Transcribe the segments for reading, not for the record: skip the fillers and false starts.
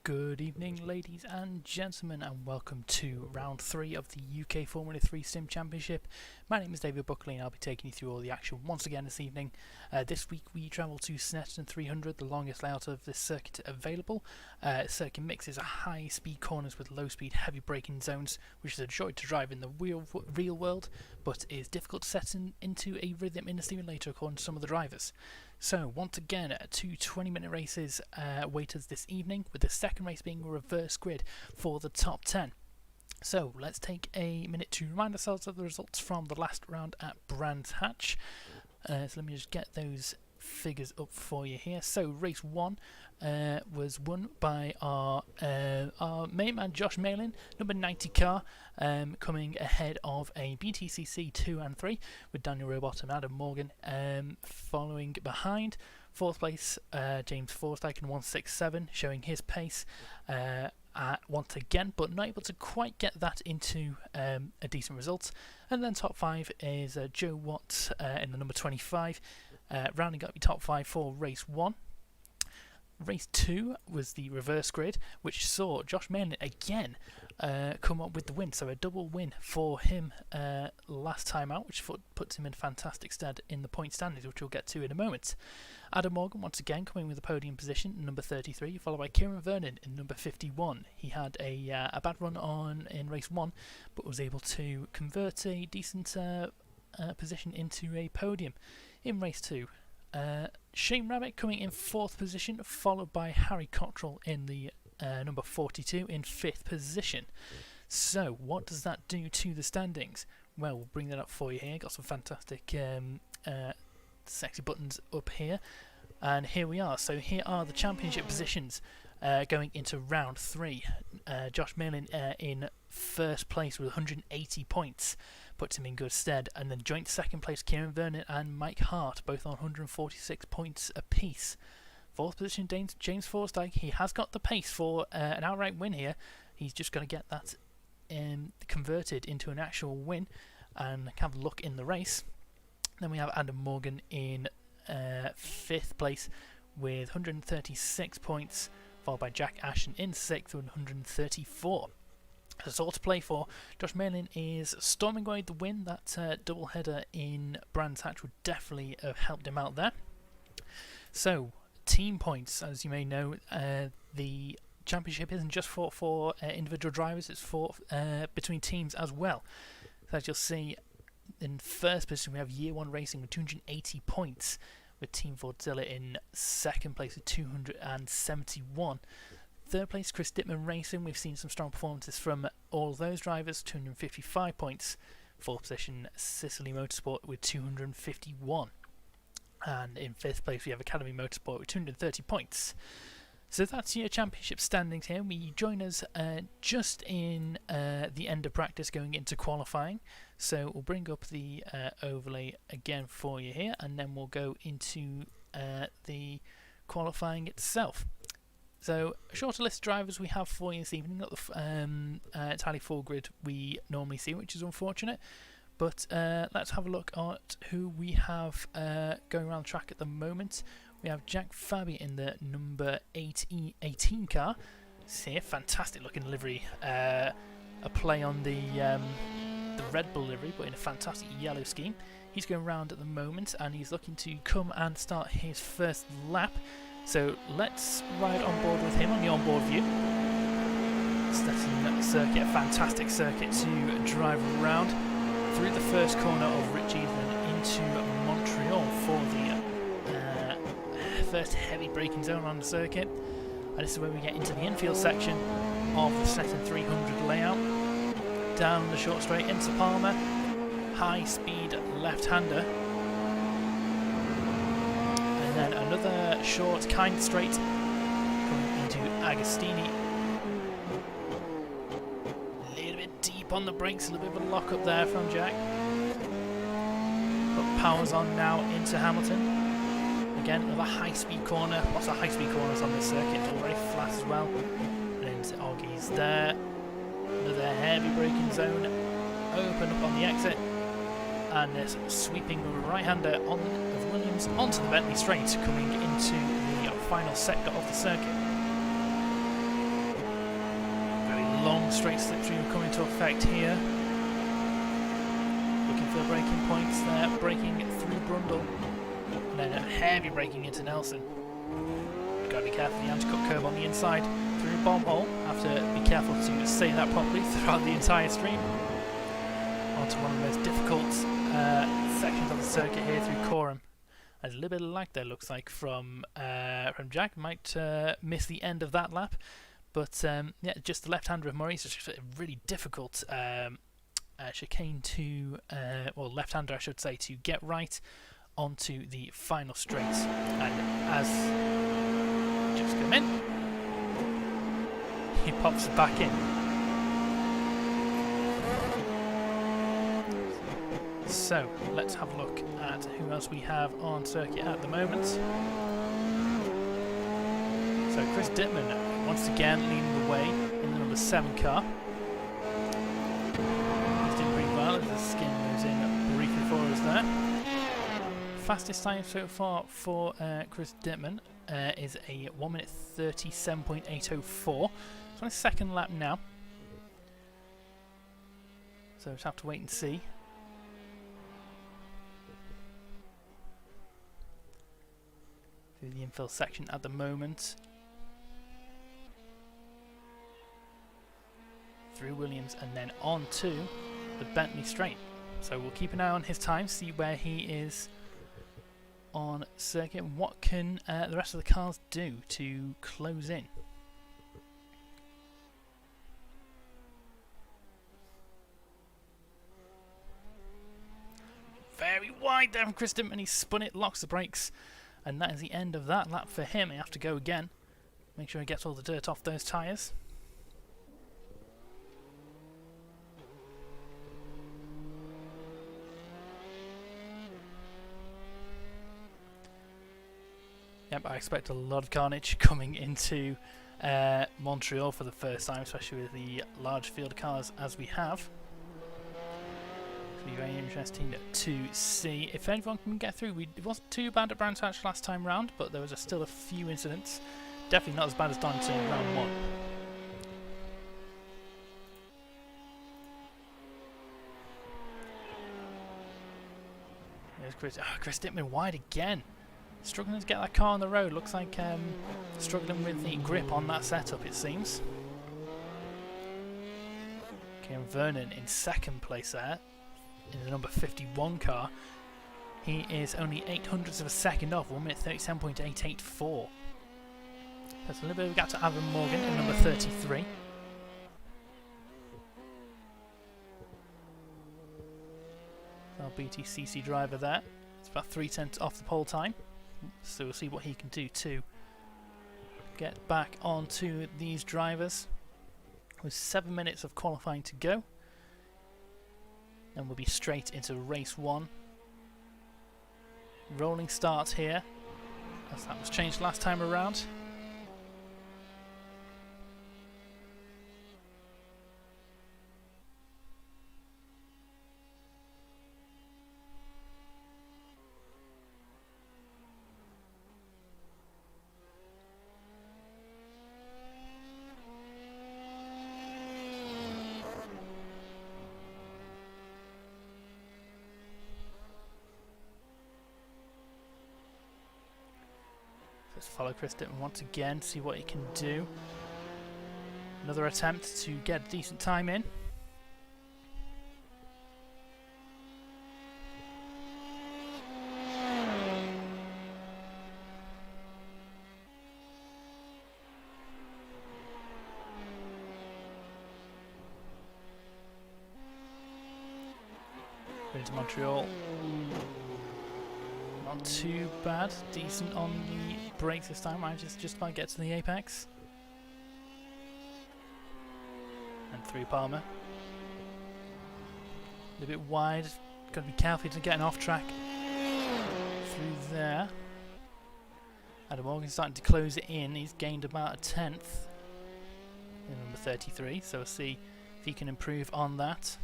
Good evening, ladies and gentlemen, and welcome to round 3 of the UK Formula 3 Sim Championship. My name is David Buckley and I'll be taking you through all the action once again this evening. This week we travel to Snetterton 300, the longest layout of this circuit available. Circuit mixes high speed corners with low speed heavy braking zones, which is a joy to drive in the real world, but is difficult to set into a rhythm in a simulator according to some of the drivers. So once again, 2 20-minute races await us this evening, with the second race being a reverse grid for the top 10. So let's take a minute to remind ourselves of the results from the last round at Brands Hatch. So let me just get those figures up for you here. So race 1 was won by our main man Josh Malin, number 90 car, coming ahead of a BTCC 2 and 3 with Daniel Robot and Adam Morgan following behind. Fourth place, James Forsyth in 167, showing his pace once again, but not able to quite get that into a decent result. And then top 5 is Joe Watt in the number 25, rounding up the top 5 for race 1. Race 2 was the reverse grid, which saw Josh Malin again come up with the win, so a double win for him last time out, which puts him in fantastic stead in the point standings, which we'll get to in a moment. Adam Morgan once again coming with a podium position, number 33, followed by Kieran Vernon in number 51. He had a bad run in race 1, but was able to convert a decent position into a podium in race 2. Shane Rabbit coming in 4th position, followed by Harry Cottrell in the number 42 in 5th position. So what does that do to the standings? Well, we'll bring that up for you here. Got some fantastic sexy buttons up here, and here we are. So here are the championship positions going into round 3. Josh Malin in 1st place with 180 points, puts him in good stead, and then joint 2nd place Kieran Vernon and Mike Hart, both on 146 points apiece. 4th position James Forsyth. He has got the pace for an outright win here. He's just got to get that converted into an actual win and have a look in the race. Then we have Adam Morgan in 5th place with 136 points, followed by Jack Ashton in 6th with 134. That's all to play for. Josh Malin is storming away the win. That double header in Brands Hatch would definitely have helped him out there. So, team points, as you may know, the championship isn't just for individual drivers, it's for between teams as well. So as you'll see, in 1st position we have Year 1 Racing with 280 points, with Team Fordzilla in 2nd place with 271. 3rd place Chris Dittman Racing. We've seen some strong performances from all those drivers, 255 points. 4th position Sicily Motorsport with 251. And in 5th place we have Academy Motorsport with 230 points. So that's your championship standings here. We join us just in the end of practice going into qualifying. So we'll bring up the overlay again for you here, and then we'll go into the qualifying itself. So a shorter list of drivers we have for you this evening, not the entirely full grid we normally see, which is unfortunate. But let's have a look at who we have going around the track at the moment. We have Jack Fabi in the number 18 car. See here, fantastic looking livery. A play on the Red Bull livery, but in a fantastic yellow scheme. He's going around at the moment, and he's looking to come and start his first lap. So let's ride on board with him on the onboard view. Snetterton circuit, a fantastic circuit to drive around through the first corner of Richie and into Montreal for the first heavy braking zone on the circuit. And this is where we get into the infield section of the Snetterton 300 layout. Down the short straight into Palmer, high speed left-hander. And then another short, kind straight coming into Agostini. A little bit deep on the brakes, a little bit of a lock up there from Jack. But powers on now into Hamilton. Again, another high speed corner, lots of high speed corners on this circuit, all very flat as well. And into Augie's there. Another heavy braking zone, open up on the exit. And this sweeping right-hander of Williams onto the Bentley straight, coming into the final sector of the circuit. straight slipstream will come into effect here. Looking for the braking points there, braking through Brundle. And then heavy braking into Nelson. Gotta be careful, the anti-cut curb on the inside through bomb hole. Have to be careful to say that properly throughout the entire stream. Onto one of the most difficult sections of the circuit here through Coram. There's a little bit of lag there, looks like, from Jack. Might miss the end of that lap, but yeah, just the left-hander of Murray. So it's a really difficult chicane to, well, left-hander I should say, to get right onto the final straight. And as just come in, he pops it back in. So let's have a look at who else we have on circuit at the moment. So Chris Dittman once again leading the way in the number 7 car. He's doing pretty well as the skin moves in briefly for us there. Fastest time so far for Chris Dittman is a 1 minute 37.804. It's on his second lap now. So just have to wait and see. Through the infill section at the moment. Through Williams and then on to the Bentley straight. So we'll keep an eye on his time, see where he is on circuit and what can the rest of the cars do to close in. Very wide there from Chris Dittman, he spun it, locks the brakes. And that is the end of that lap for him. He has to go again. Make sure he gets all the dirt off those tyres. Yep, I expect a lot of carnage coming into Montreal for the first time, especially with the large field of cars as we have. Be very interesting to see if anyone can get through. It wasn't too bad at Brands Hatch last time round, but there was still a few incidents. Definitely not as bad as Donington in round 1. There's Chris Dittman wide again. Struggling to get that car on the road. Looks like struggling with the grip on that setup, it seems. Kieran Vernon in second place there. In the number 51 car, he is only 0.08 of a second off, 1 minute 37.884. There's a little bit of a gap to Avon Morgan in number 33. Our BTCC driver there. It's about 3/10 off the pole time, so we'll see what he can do to get back onto these drivers. With 7 minutes of qualifying to go. And we'll be straight into race 1. Rolling start here, as that was changed last time around. Let's follow Chris Dittman once again, see what he can do. Another attempt to get a decent time in. Into Montreal. Not too bad, decent on the brakes this time. I just about get to the apex. And through Palmer. A little bit wide, got to be careful to get an off track through there. Adam Morgan's starting to close it in. He's gained about a 10th in number 33, so we'll see if he can improve on that.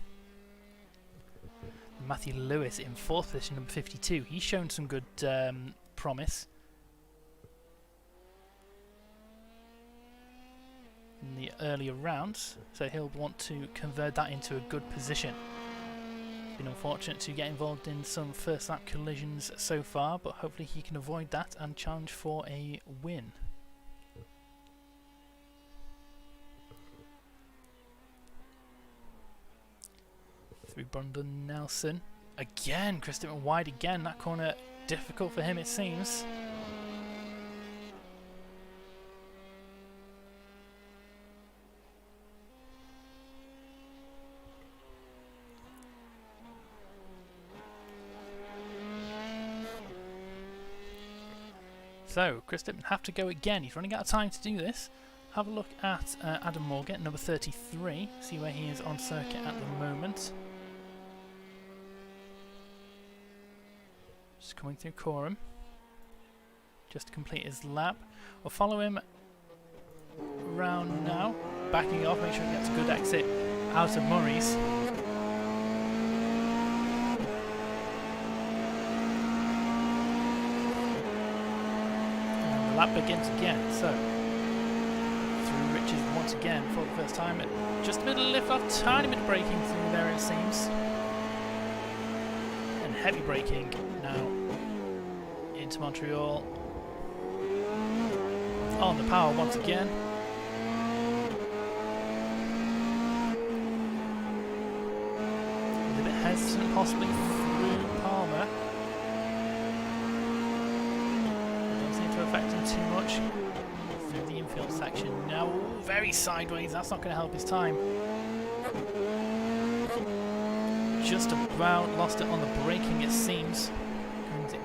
Matthew Lewis in 4th position, number 52. He's shown some good promise. In the earlier rounds, so he'll want to convert that into a good position. It's been unfortunate to get involved in some first lap collisions so far, but hopefully he can avoid that and challenge for a win. Through Brandon Nelson. Again, Christopher wide again. That corner difficult for him, it seems. So, Christopher have to go again. He's running out of time to do this. Have a look at Adam Morgan, number 33. See where he is on circuit at the moment. Just coming through Coram, just to complete his lap. We'll follow him round now, backing off, make sure he gets a good exit out of Murray's. And the lap begins again, so through Richards once again for the first time. Just a bit of lift off, tiny bit of braking through there it seems. And heavy braking now into Montreal. On the power once again. A bit hesitant possibly through Palmer. Don't seem to affect him too much. Through the infield section now. Ooh, very sideways, that's not going to help his time. Just about lost it on the braking it seems.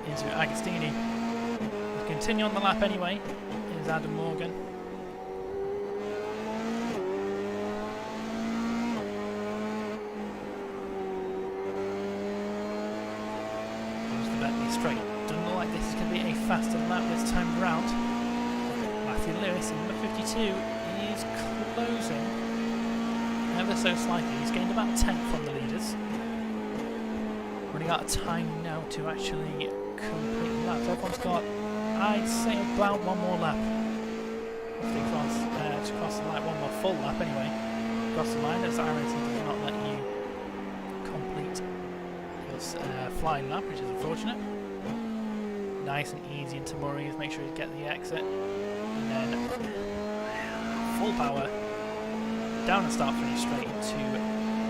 Into Agostini. We'll continue on the lap anyway. Is Adam Morgan. Goes the Bentley straight. Doesn't look like this is going to be a faster lap this time round. Matthew Lewis in number 52 is closing ever so slightly. He's gained about 10th from the leaders. Running out of time now to actually complete the lap. Everyone's got, I'd say, about one more lap. To cross the line, one more full lap anyway. Cross the line, as iRacing does not let you complete your flying lap, which is unfortunate. Nice and easy into Murray's, make sure you get the exit. And then full power, down and start finish straight to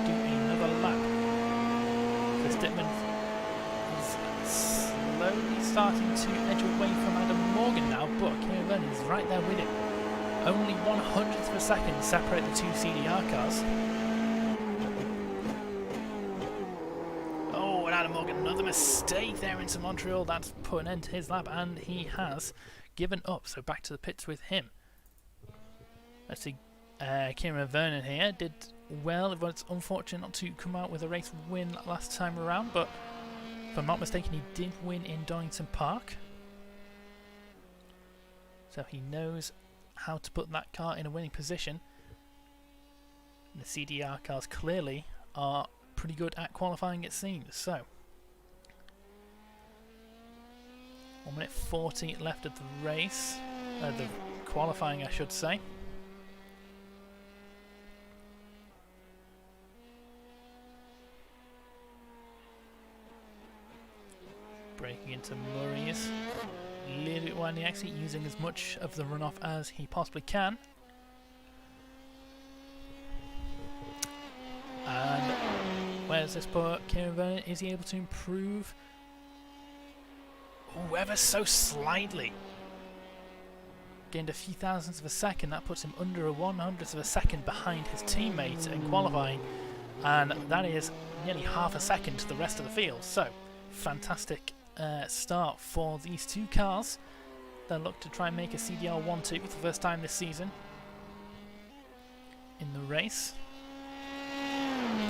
do another lap. Chris Dittman is slowly starting to edge away from Adam Morgan now, but Kieran Vernon is right there with him. Only 1/100th of a second separate the two CDR cars. Oh, and Adam Morgan, another mistake there into Montreal. That's put an end to his lap, and he has given up. So back to the pits with him. Let's see. Kieran Vernon here did well. It was unfortunate not to come out with a race win last time around, but if I'm not mistaken, he did win in Donington Park. So he knows how to put that car in a winning position. And the CDR cars clearly are pretty good at qualifying, it seems. So 1 minute 40 left of the race, the qualifying I should say. Breaking into Murray's. A little bit wide in the exit, using as much of the runoff as he possibly can. And where's this put Kieran Vernon? Is he able to improve? Oh, ever so slightly. Gained a few thousandths of a second. That puts him under a 100th of a second behind his teammate in qualifying. And that is nearly half a second to the rest of the field. So, fantastic start for these two cars. They'll look to try and make a CDR 1-2 for the first time this season in the race.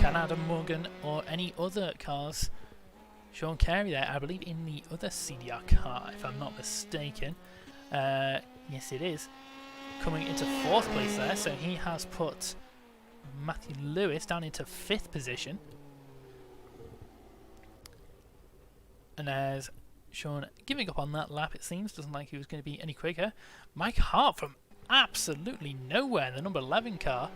Can Adam Morgan or any other cars? Sean Carey there, I believe, in the other CDR car, if I'm not mistaken. Yes, it is. Coming into 4th place there, so he has put Matthew Lewis down into 5th position. And as Sean giving up on that lap, it seems, doesn't like he was going to be any quicker. Mike Hart from absolutely nowhere. The number 11 car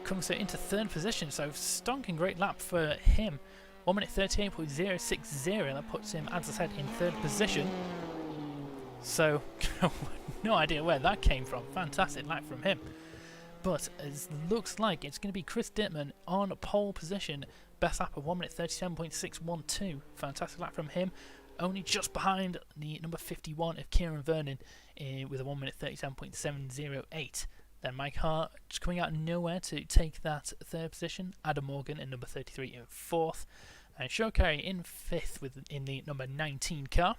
comes into third position, so stonking great lap for him. 1 minute 38.060, that puts him, as I said, in third position. So, no idea where that came from. Fantastic lap from him. But it looks like it's going to be Chris Dittman on pole position. Best lap of 1 minute 37.612. Fantastic lap from him. Only just behind the number 51 of Kieran Vernon with a 1 minute 37.708. Then Mike Hart just coming out of nowhere to take that third position. Adam Morgan in number 33 in fourth. And Sean Carey in fifth in the number 19 car.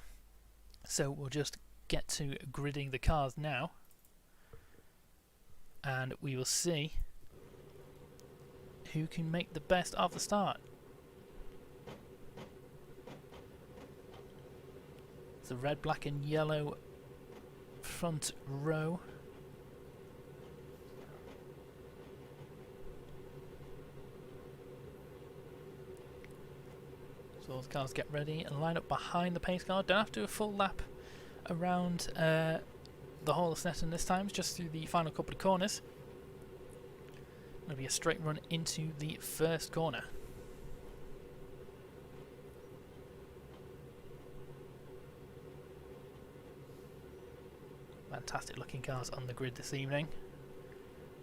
So we'll just get to gridding the cars now. And we will see who can make the best of the start. The red, black and yellow front row. So all the cars get ready and line up behind the pace car. Don't have to do a full lap around the whole of Snetterton this time, just through the final couple of corners. It'll be a straight run into the first corner. Fantastic looking cars on the grid this evening.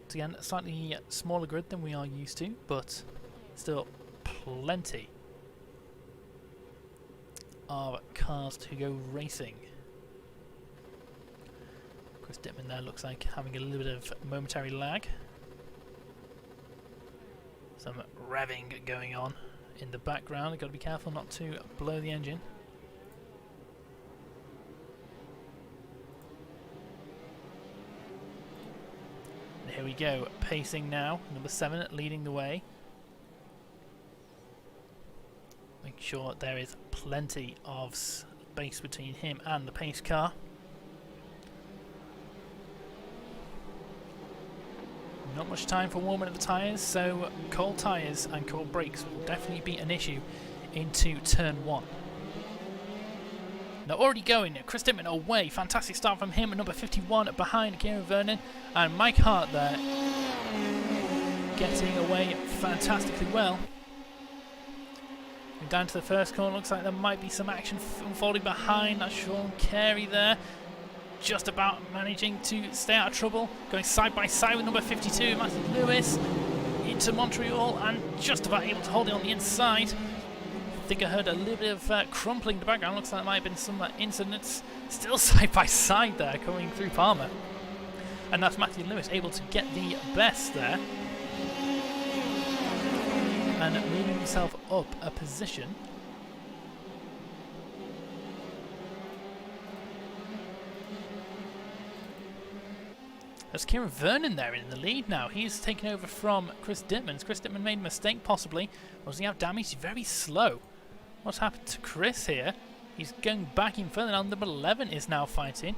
Once again, a slightly smaller grid than we are used to, but still plenty of cars to go racing. Chris Dittman there looks like having a little bit of momentary lag. Some revving going on in the background. You've got to be careful not to blow the engine. And here we go, pacing now. Number 7 leading the way. Make sure there is plenty of space between him and the pace car. Not much time for warming up the tyres, so cold tyres and cold brakes will definitely be an issue into turn 1. Now already going, Chris Dittman away, fantastic start from him at number 51 behind Kieran Vernon, and Mike Hart there getting away fantastically well. We're down to the first corner, looks like there might be some action unfolding behind. That's Sean Carey there. Just about managing to stay out of trouble, going side by side with number 52, Matthew Lewis, into Montreal, and just about able to hold it on the inside. I think I heard a little bit of crumpling in the background. Looks like there might have been some incidents. Still side by side there, coming through Palmer. And that's Matthew Lewis able to get the best there. And moving himself up a position. There's Kieran Vernon there in the lead now. He's taken over from Chris Dittman. Chris Dittman made a mistake possibly. Or does he have damage? He's very slow. What's happened to Chris here? He's going back even further now. Number 11 is now fighting.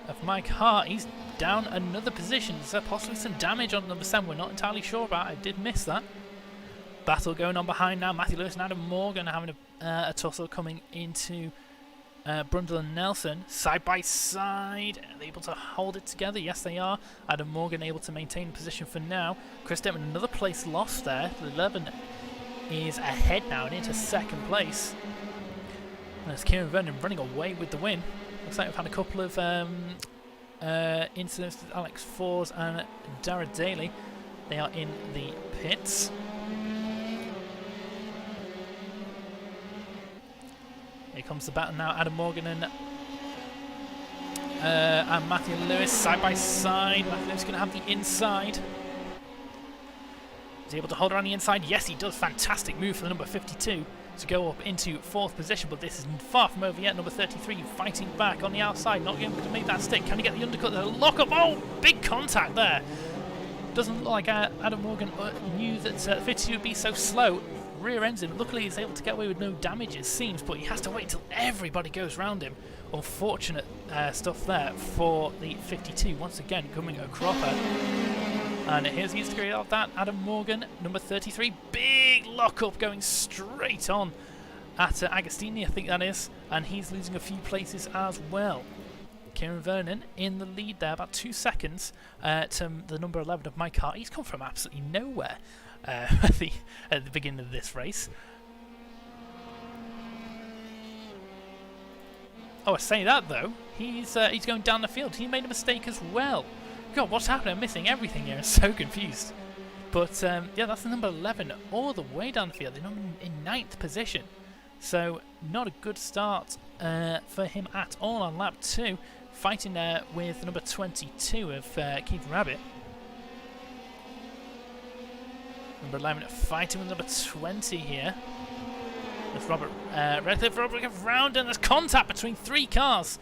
Of Mike Hart, he's down another position. There's possibly some damage on number 7. We're not entirely sure about. I did miss that. Battle going on behind now. Matthew Lewis and Adam Morgan having a tussle coming into Brundle and Nelson side by side. Are they able to hold it together? Yes, they are. Adam Morgan able to maintain position for now. Chris Dittman, another place lost there. 11 is ahead now and into second place. And there's Kieran Vernon running away with the win. Looks like we've had a couple of incidents with Alex Fours and Dara Daly. They are in the pits. Here comes the battle now. Adam Morgan and Matthew Lewis side by side. Matthew Lewis going to have the inside. Is he able to hold around the inside? Yes, he does. Fantastic move for the number 52 to go up into 4th position, but this is far from over yet. Number 33 fighting back on the outside, not able to make that stick. Can he get the undercut? The lock up. Oh, big contact there. Doesn't look like Adam Morgan knew that 52 would be so slow. Rear ends him. Luckily he's able to get away with no damage it seems, but he has to wait till everybody goes round him. Unfortunate stuff there for the 52. Once again coming a cropper. And here's the Instagram of that. Adam Morgan, number 33. Big lock-up going straight on at Agostini, I think that is. And he's losing a few places as well. Kieran Vernon in the lead there, about 2 seconds to the number 11 of my car. He's come from absolutely nowhere at the beginning of this race. Oh, I say that though, he's going down the field. He made a mistake as well. God, what's happening? I'm missing everything here. I'm so confused. But yeah, that's the number 11 all the way down the field. They're in 9th position. So not a good start for him at all on lap 2. Fighting there with number 22 of Keith Rabbit. Number 11 fighting with number 20 here. There's Robert Redcliffe. Robert round, and there's contact between 3 cars.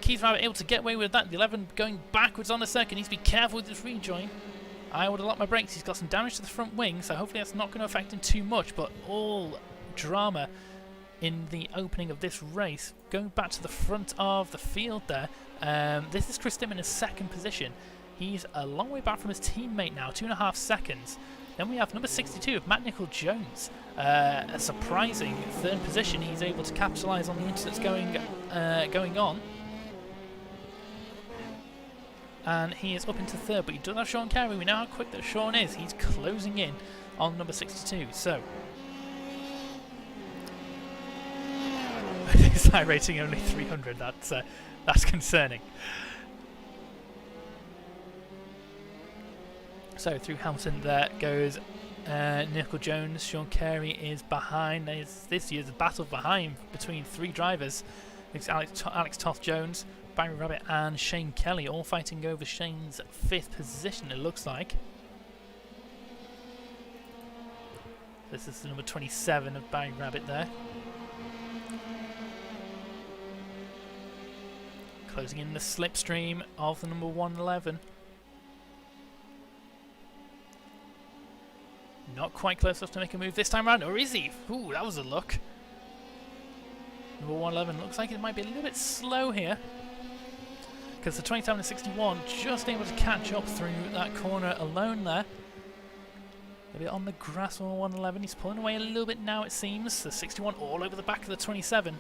Keith Rabbit able to get away with that. The 11 going backwards on the circuit. Needs to be careful with this rejoin. I would have locked my brakes. He's got some damage to the front wing, so hopefully that's not going to affect him too much. But all drama in the opening of this race. Going back to the front of the field there. This is Chris Dimon in 2nd position. He's a long way back from his teammate now, 2.5 seconds. Then we have number 62 of Matt Nichol-Jones. A surprising 3rd position. He's able to capitalise on the incidents going on. And he is up into 3rd, but he does have Sean Carey. We know how quick that Sean is. He's closing in on number 62. So his high rating only 300. That's concerning. So through Hamilton there goes Nichol-Jones. Sean Carey is behind. This year's battle behind between 3 drivers. It's Alex Toth-Jones, Barry Rabbit and Shane Kelly, all fighting over Shane's 5th position, it looks like. This is the number 27 of Barry Rabbit there. Closing in the slipstream of the number 111. Not quite close enough to make a move this time around, or is he? Ooh, that was a look. Number 111 looks like it might be a little bit slow here, because the 27 and 61 just able to catch up through that corner alone there. A bit on the grass on 111. He's pulling away a little bit now, it seems. The 61 all over the back of the 27.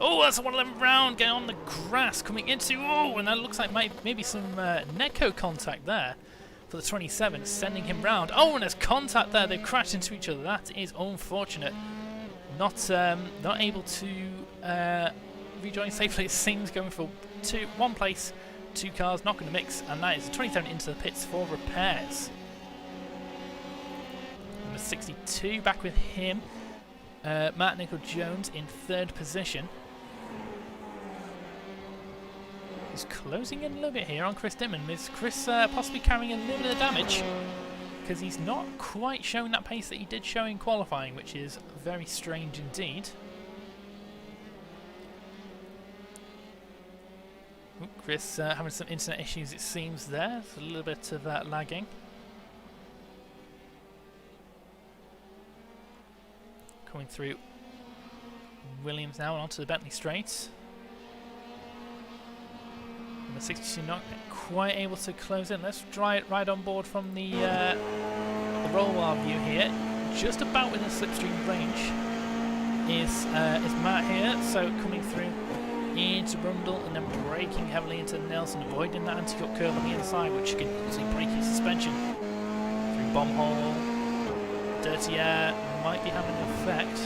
Oh, that's a 111 round getting on the grass, coming into. Oh, and that looks like maybe some netco contact there for the 27, sending him round. Oh, and there's contact there. They've crashed into each other. That is unfortunate. Not able to rejoin safely. It seems going for one place, 2 cars, not going to mix, and that is the 27 into the pits for repairs. Number 62 back with him. Matt Nichol-Jones in 3rd position. He's closing in a little bit here on Chris Dimon. Is Chris possibly carrying a little bit of damage? Because he's not quite showing that pace that he did show in qualifying, which is very strange indeed. Ooh, Chris having some internet issues, it seems there. There's a little bit of lagging. Coming through Williams now and onto the Bentley straight. Number 62 not quite able to close in. Let's try it right on board from the roll bar view here. Just about within slipstream range is Matt here. So coming through into Brundle and then braking heavily into Nelson, avoiding that anti-cut curve on the inside, which can easily break his suspension. Through bomb hole, dirty air might be having an effect,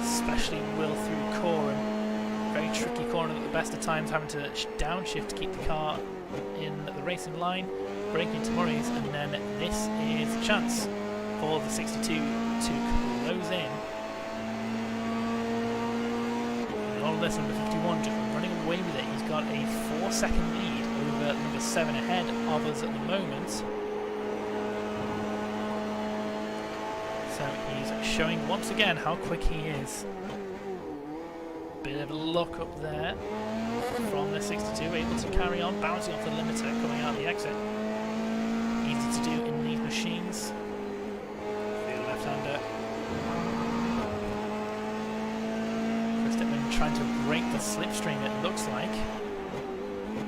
especially Will through Coram. Very tricky corner at the best of times, having to downshift to keep the car in the racing line, braking into Murray's, and then this is a chance for the 62 to close in. And all of this, number 51 just running away with it. He's got a 4-second lead over number 7 ahead of us at the moment. So he's showing once again how quick he is. Bit of a look up there from the 62, able to carry on, bouncing off the limiter, coming out the exit. Easy to do in these machines. The left-hander. Chris Dimon trying to break the slipstream, it looks like.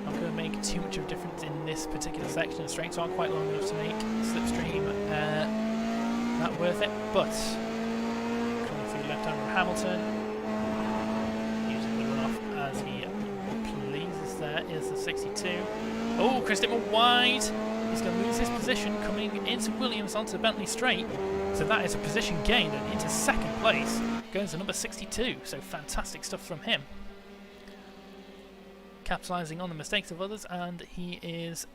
Not going to make too much of a difference in this particular section. The straights aren't quite long enough to make slipstream that worth it, but coming through left-hander from Hamilton. 62. Oh, Chris Dittman wide. He's going to lose his position coming into Williams onto the Bentley straight. So that is a position gained and into second place. Goes to number 62. So fantastic stuff from him. Capitalising on the mistakes of others, and he is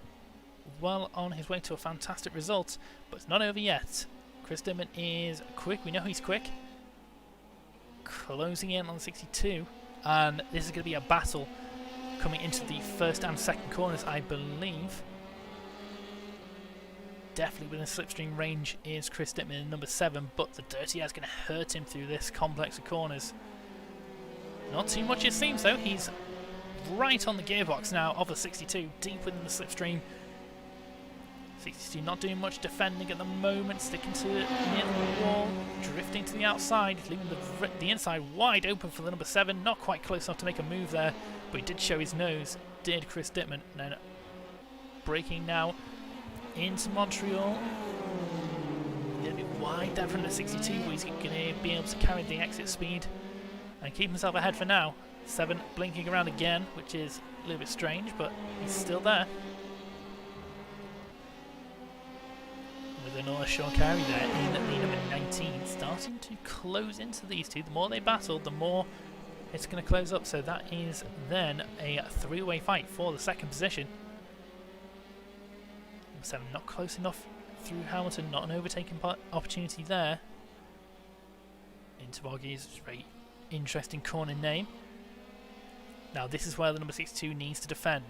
well on his way to a fantastic result. But it's not over yet. Chris Dittman is quick. We know he's quick. Closing in on 62. And this is going to be a battle coming into the first and second corners, I believe. Definitely within slipstream range is Chris Dittman in number 7, but the dirty air is going to hurt him through this complex of corners. Not too much it seems though. He's right on the gearbox now of the 62, deep within the slipstream. 62 not doing much defending at the moment, sticking to near the wall, drifting to the outside, leaving the inside wide open for the number 7. Not quite close enough to make a move there, but he did show his nose, did Chris Dittman. And then braking now into Montreal. A little bit wide there from the 62, but he's going to be able to carry the exit speed and keep himself ahead for now. 7 blinking around again, which is a little bit strange, but he's still there. With another short carry there in the number 19, starting to close into these two. The more they battle, the more it's going to close up. So that is then a three-way fight for the second position. Number 7 not close enough through Hamilton, not an overtaking opportunity there. Into Boggies, very interesting corner name. Now this is where the number 62 needs to defend.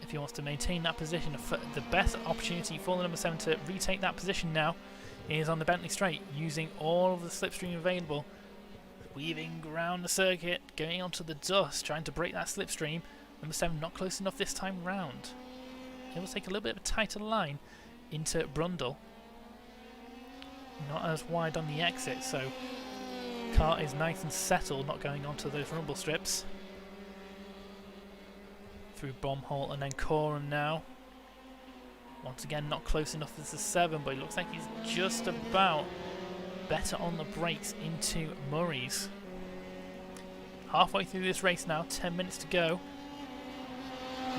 If he wants to maintain that position, the best opportunity for the number 7 to retake that position now is on the Bentley straight, using all of the slipstream available, weaving around the circuit, going onto the dust, trying to break that slipstream. Number 7 not close enough this time round. He will take a little bit of a tighter line into Brundle, not as wide on the exit, so car is nice and settled, not going onto those rumble strips. Through Bombhole and then Coram now. Once again not close enough as the 7, but it looks like he's just about better on the brakes into Murray's. Halfway through this race now, 10 minutes to go.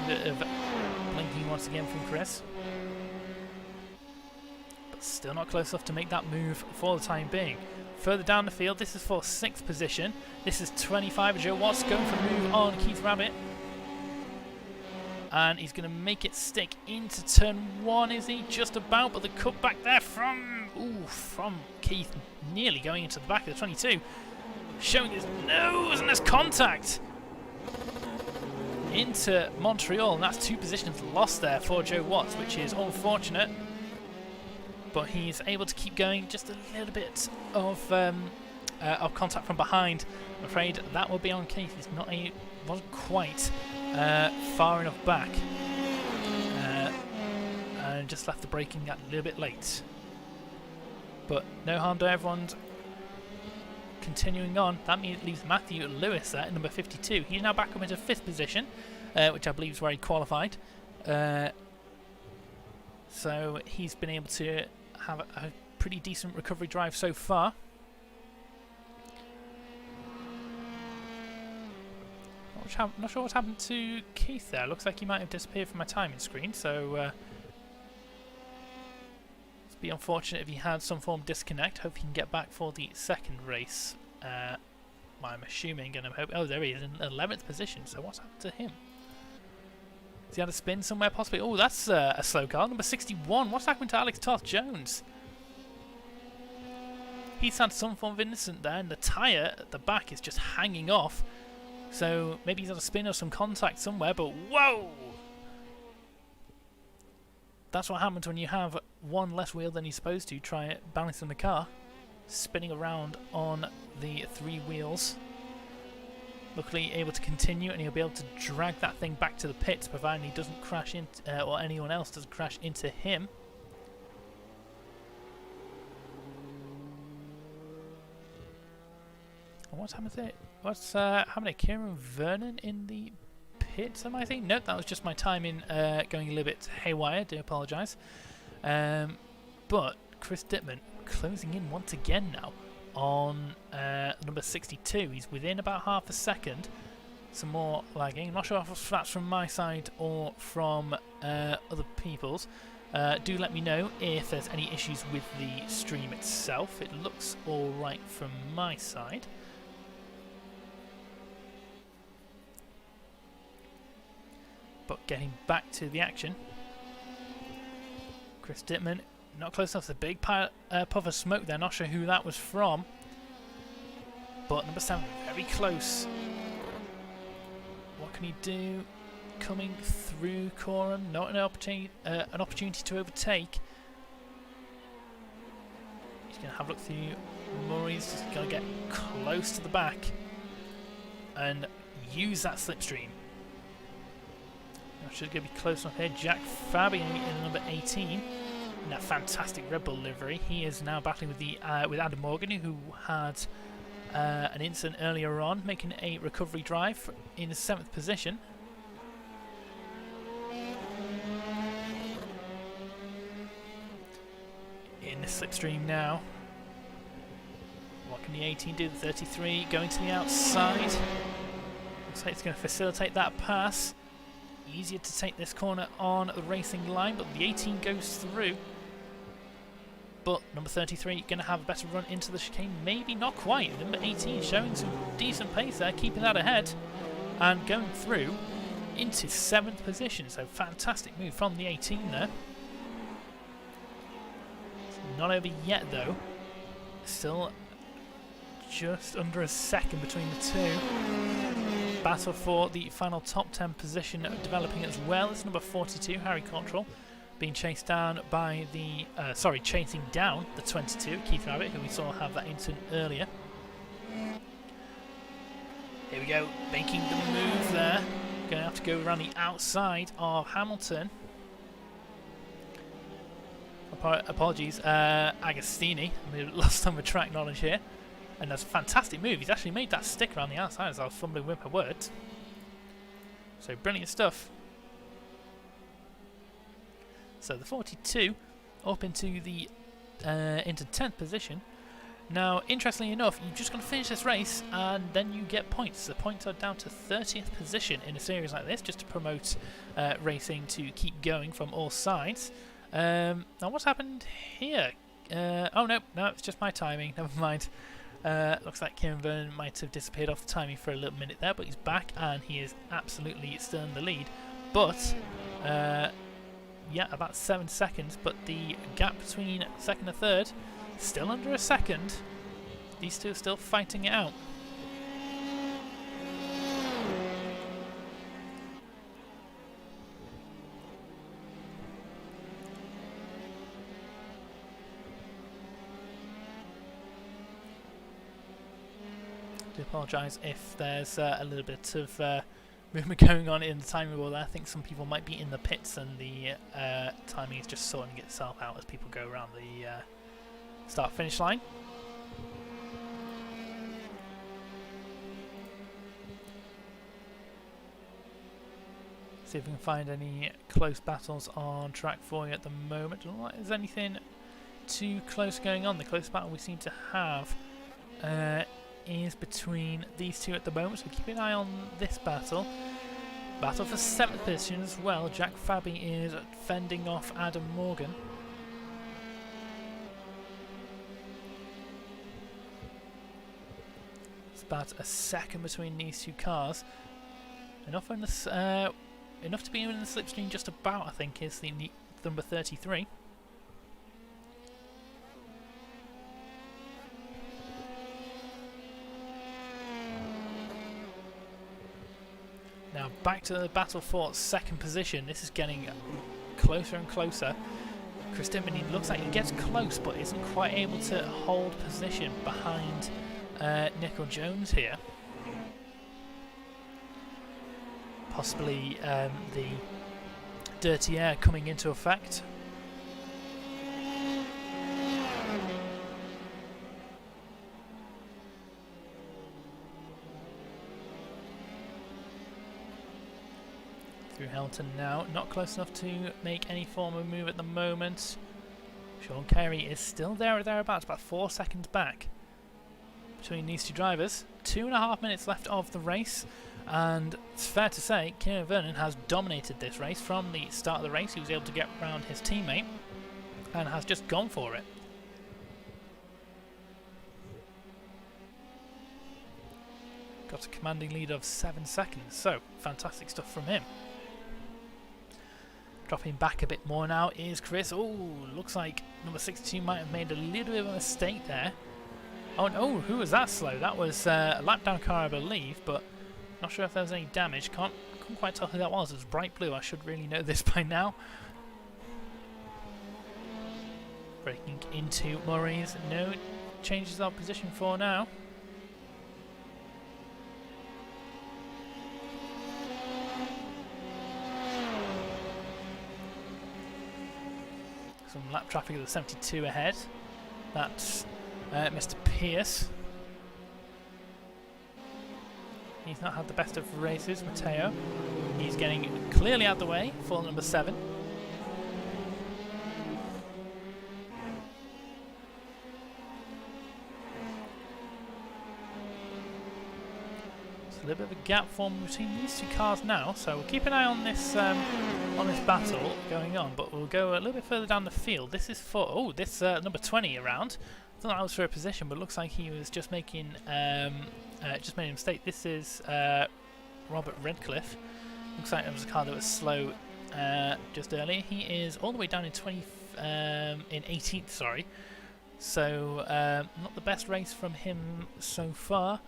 A bit of blinking once again from Chris. But still not close enough to make that move for the time being. Further down the field, this is for 6th position. This is 25, Joe Watts going for a move on Keith Rabbit. And he's going to make it stick into turn 1, is he? Just about, but the cutback there from Keith, nearly going into the back of the 22. Showing his nose, and there's contact into Montreal, and that's 2 positions lost there for Joe Watts, which is unfortunate. But he's able to keep going. Just a little bit of contact from behind. I'm afraid that will be on Keith. He's wasn't quite far enough back, and just left the braking a little bit late. But no harm to everyone's continuing on. That leaves Matthew Lewis there at number 52. He's now back up into 5th position, which I believe is where he qualified. So he's been able to have a pretty decent recovery drive so far. Not sure what's happened to Keith there. Looks like he might have disappeared from my timing screen, so it'd be unfortunate if he had some form of disconnect. Hope he can get back for the second race. I'm assuming, and I'm hoping. Oh, there he is in 11th position. So what's happened to him? Has he had a spin somewhere possibly? Oh, that's a slow car. Number 61. What's happened to Alex Toth Jones? He's had some form of incident there, and the tyre at the back is just hanging off. So maybe he's had a spin or some contact somewhere, but whoa! That's what happens when you have one less wheel than you're supposed to. Try it balancing the car, spinning around on the 3 wheels. Luckily able to continue, and he'll be able to drag that thing back to the pits, providing he doesn't crash into, or anyone else doesn't crash into him. And what's happened to it? What's happened to Kieran Vernon in the pits, am I thinking? Nope, that was just my timing going a little bit haywire, do apologise. But Chris Dittman closing in once again now on number 62. He's within about half a second. some more lagging. I'm not sure if that's from my side or from other people's. Do let me know if there's any issues with the stream itself. It looks alright from my side. But getting back to the action, Chris Dittman not close enough. The big puff of smoke there. Not sure who that was from, but number 7 very close. What can he do? Coming through Coram, not an opportunity to overtake. He's going to have a look through Murray's. Just going to get close to the back and use that slipstream. Should going to be close enough here. Jack Fabi in number 18 in that fantastic Red Bull livery. He is now battling with the with Adam Morgan, who had an incident earlier on, making a recovery drive in 7th position. In the slipstream now. What can the 18 do? The 33 going to the outside. Looks like it's going to facilitate that pass. Easier to take this corner on the racing line, but the 18 goes through. But number 33 going to have a better run into the chicane. Maybe not quite. Number 18 showing some decent pace there, keeping that ahead and going through into 7th position. So fantastic move from the 18 there. It's not over yet though. Still just under a second between the two. Battle for the final top 10 position developing as well. It's number 42, Harry Cottrell, being chased down by the chasing down the 22, Keith Rabbit, who we saw have that incident earlier. Here we go, making the move there. Going to have to go around the outside of Hamilton. Apologies, Agostini. I'm lost on the track knowledge here. And that's a fantastic move. He's actually made that stick around the outside as I was fumbling with my words. So brilliant stuff. So the 42 up into the into 10th position. Now, interestingly enough, you're just going to finish this race and then you get points. The points are down to 30th position in a series like this, just to promote racing to keep going from all sides. Now, what's happened here? Oh no, it's just my timing. Never mind. Looks like Kieran Vernon might have disappeared off the timing for a little minute there, but he's back and he is absolutely still in the lead. But, yeah, about 7 seconds, but the gap between 2nd and 3rd, still under a second. These two are still fighting it out. I do apologise if there's a little bit of movement going on in the timing wall there. I think some people might be in the pits and the timing is just sorting itself out as people go around the start-finish line. See if we can find any close battles on track for you at the moment. Don't know if there's anything too close going on. The close battle we seem to have is between these two at the moment, so keep an eye on this battle. Battle for 7th position as well. Jack Fabi is fending off Adam Morgan. It's about a second between these two cars. Enough to be in the slipstream just about, I think, is the number 33. Now back to the battle for 2nd position. This is getting closer and closer. Chris Dimony looks like he gets close but isn't quite able to hold position behind Nickel Jones here. Possibly the dirty air coming into effect. Through Hamilton now, not close enough to make any form of move at the moment. Sean Carey is still there or thereabouts, about 4 seconds back between these two drivers. 2.5 minutes left of the race. And it's fair to say Kieran Vernon has dominated this race. From the start of the race he was able to get around his teammate and has just gone for it. Got a commanding lead of 7 seconds, so fantastic stuff from him. Dropping back a bit more now is Chris. Oh, looks like number 62 might have made a little bit of a mistake there. Oh no, who was that slow? That was a lap down car, I believe, but not sure if there was any damage. Couldn't quite tell who that was. It was bright blue. I should really know this by now. Breaking into Murray's. No changes of position for now. Some lap traffic of the 72 ahead. That's Mr. Pierce. He's not had the best of races, Matteo. He's getting clearly out of the way for number 7. There's a little bit of a gap forming between these two cars now, so we'll keep an eye on this battle going on, but we'll go a little bit further down the field. This is for this number 20 around. I thought that was for a position, but it looks like he was just making just made a mistake. This is Robert Redcliffe. Looks like it was a car that was slow just earlier. He is all the way down in 18th, sorry. So not the best race from him so far,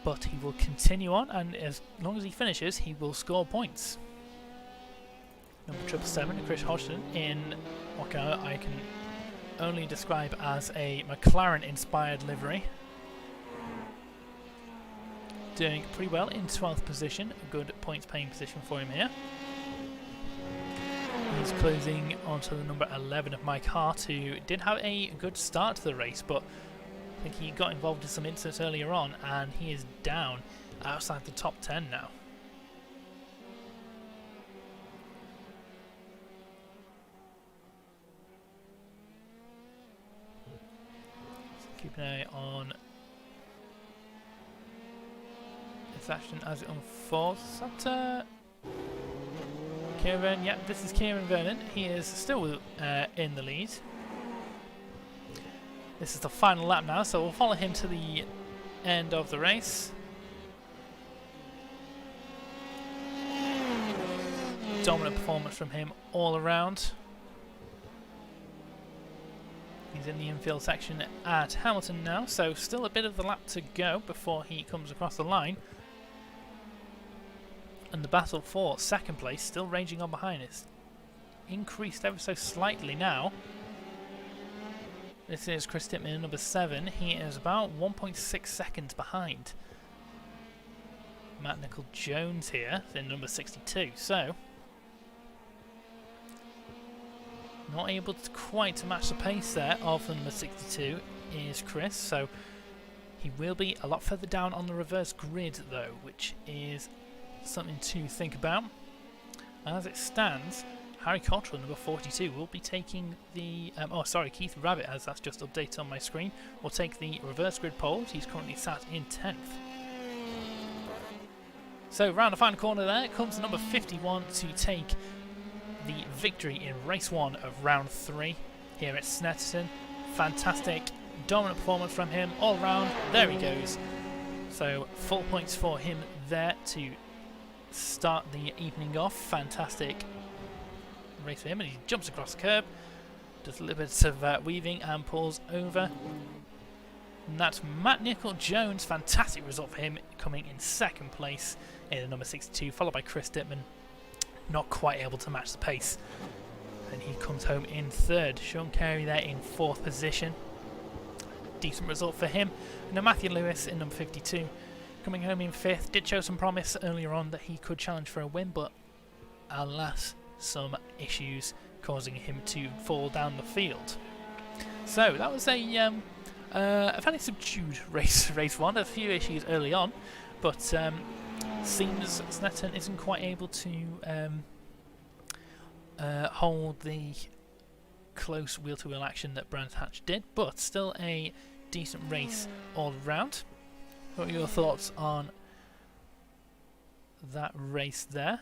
but he will continue on, and as long as he finishes, he will score points. Number 777, Chris Hodgson, in what I can only describe as a McLaren-inspired livery. Doing pretty well in 12th position, a good points-paying position for him here. He's closing onto the number 11 of Mike Hart, who did have a good start to the race, but I think he got involved in some incidents earlier on, and he is down outside the top 10 now. Keep an eye on this action as it unfolds. Is that Kieran? Yeah, this is Kieran Vernon. He is still in the lead. This is the final lap now, so we'll follow him to the end of the race. Dominant performance from him all around. He's in the infield section at Hamilton now, so still a bit of the lap to go before he comes across the line. And the battle for second place still raging on behind us. Increased ever so slightly now. This is Chris Titman, number 7. He is about 1.6 seconds behind Matt Nicol-Jones here in number 62. So not able to quite to match the pace there of the number 62 is Chris, so he will be a lot further down on the reverse grid though, which is something to think about. As it stands, Harry Cottrell, number 42, will be taking the Keith Rabbit, as that's just updated on my screen, will take the reverse grid pole. He's currently sat in 10th. So round the final corner there comes the number 51 to take the victory in race 1 of round 3 here at Snetterton. Fantastic, dominant performance from him all round. There he goes. So full points for him there to start the evening off. Fantastic race for him, and he jumps across the curb, does a little bit of weaving and pulls over. And that's Matt Nicol-Jones. Fantastic result for him, coming in second place in the number 62, followed by Chris Dittman. Not quite able to match the pace, and he comes home in third. Sean Carey there in 4th position. Decent result for him. And then Matthew Lewis in number 52 coming home in 5th. Did show some promise earlier on that he could challenge for a win, but alas, some issues causing him to fall down the field. So that was a fairly subdued race 1. A few issues early on, but seems Snetterton isn't quite able to hold the close wheel-to-wheel action that Brands Hatch did, but still a decent race all round. What are your thoughts on that race there.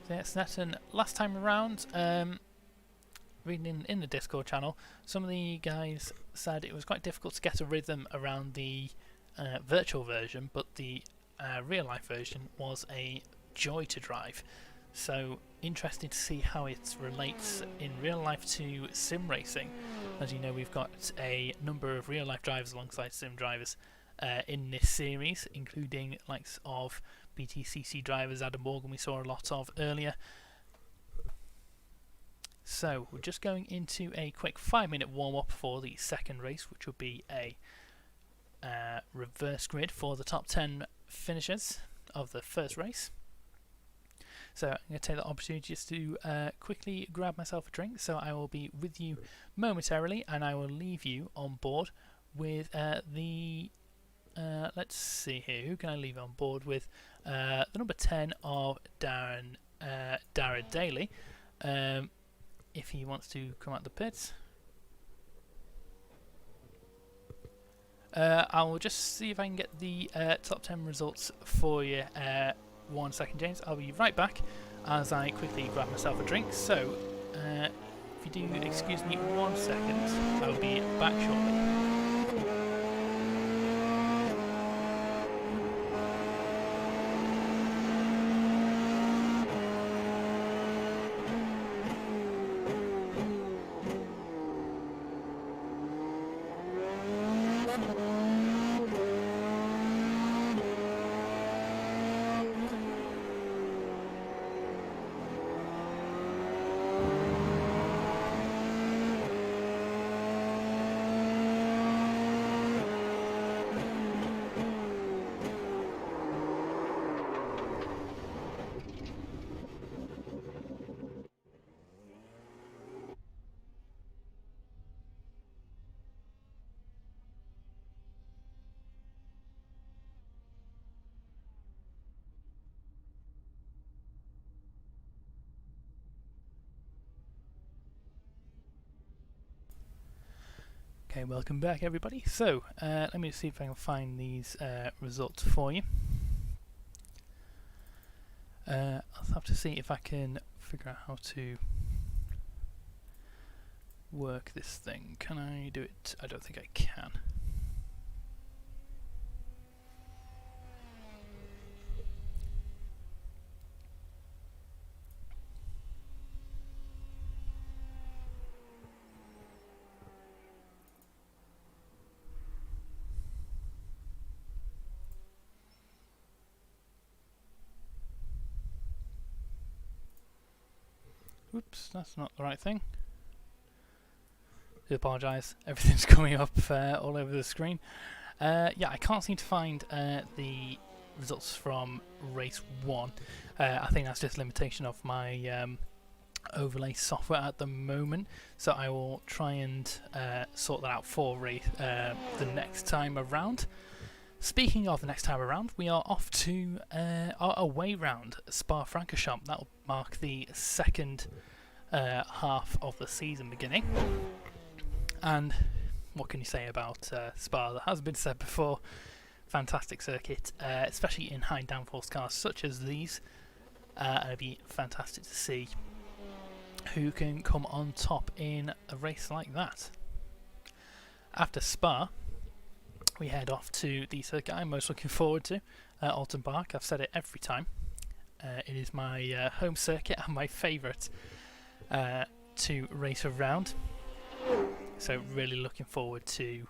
So yeah, Snetterton, last time around, reading in the Discord channel, some of the guys said it was quite difficult to get a rhythm around the virtual version, but the real life version was a joy to drive. So interesting to see how it relates in real life to sim racing. As you know, we've got a number of real life drivers alongside sim drivers in this series, including likes of BTCC drivers, Adam Morgan we saw a lot of earlier. So we're just going into a quick 5-minute warm-up for the second race, which will be a reverse grid for the top 10 finishers of the first race. So I'm going to take the opportunity just to quickly grab myself a drink. So I will be with you momentarily, and I will leave you on board with let's see here, who can I leave on board with? The number 10 of Darren Daly, if he wants to come out the pits. I will just see if I can get the top 10 results for you. 1 second, James. I'll be right back as I quickly grab myself a drink. So, if you do excuse me 1 second, I'll be back shortly. Okay, welcome back everybody. So, let me see if I can find these results for you. I'll have to see if I can figure out how to work this thing. Can I do it? I don't think I can. Oops, that's not the right thing. I apologise, everything's coming up all over the screen. Yeah, I can't seem to find the results from race 1. I think that's just a limitation of my overlay software at the moment, so I will try and sort that out for the next time around. Speaking of the next time around, we are off to our away round, Spa-Francorchamps. That will mark the second half of the season beginning. And what can you say about Spa? That has been said before. Fantastic circuit, especially in high downforce cars such as these. And it'd be fantastic to see who can come on top in a race like that. After Spa, we head off to the circuit I'm most looking forward to, Alton Park. I've said it every time. It is my home circuit and my favourite to race around. So really looking forward to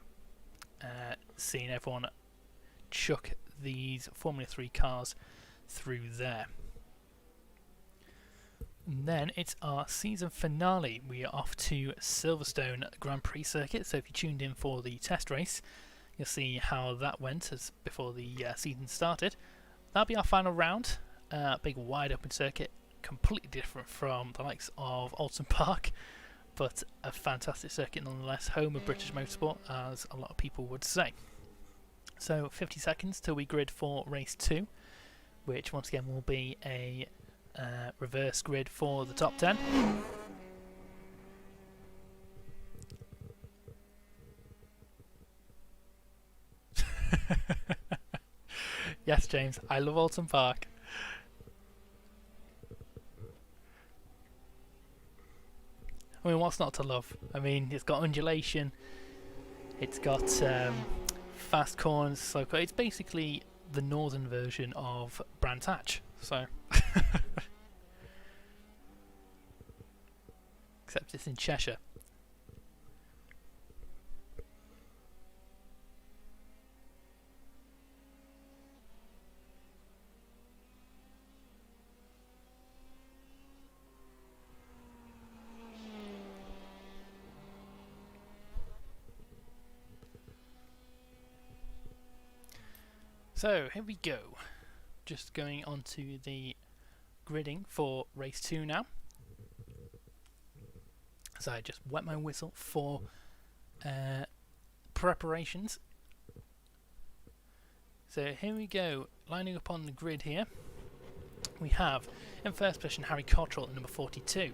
seeing everyone chuck these Formula 3 cars through there. And then it's our season finale. We are off to Silverstone Grand Prix circuit. So if you tuned in for the test race, you'll see how that went before the season started. That'll be our final round. Big wide open circuit, completely different from the likes of Alton Park, but a fantastic circuit nonetheless, home of British motorsport, as a lot of people would say. So 50 seconds till we grid for race 2, which once again will be a reverse grid for the top 10. Yes, James, I love Alton Park. I mean, what's not to love? I mean, it's got undulation, it's got fast corners, slow corners. It's basically the northern version of Brands Hatch. So, except it's in Cheshire. So here we go. Just going on to the gridding for race 2 now. So I just wet my whistle for preparations. So here we go, lining up on the grid here. We have in first position Harry Cottrell at number 42.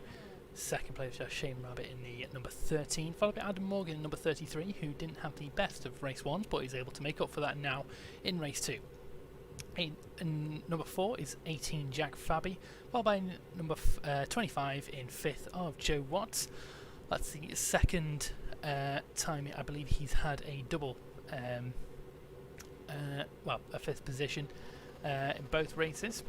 Second place Shane Rabbit in the number 13, followed by Adam Morgan in number 33, who didn't have the best of race 1, but is able to make up for that now in race 2. Number 4 is 18 Jack Fabi, followed by number 25 in 5th of Joe Watts. That's the second time I believe he's had a double, well, a 5th position in both races.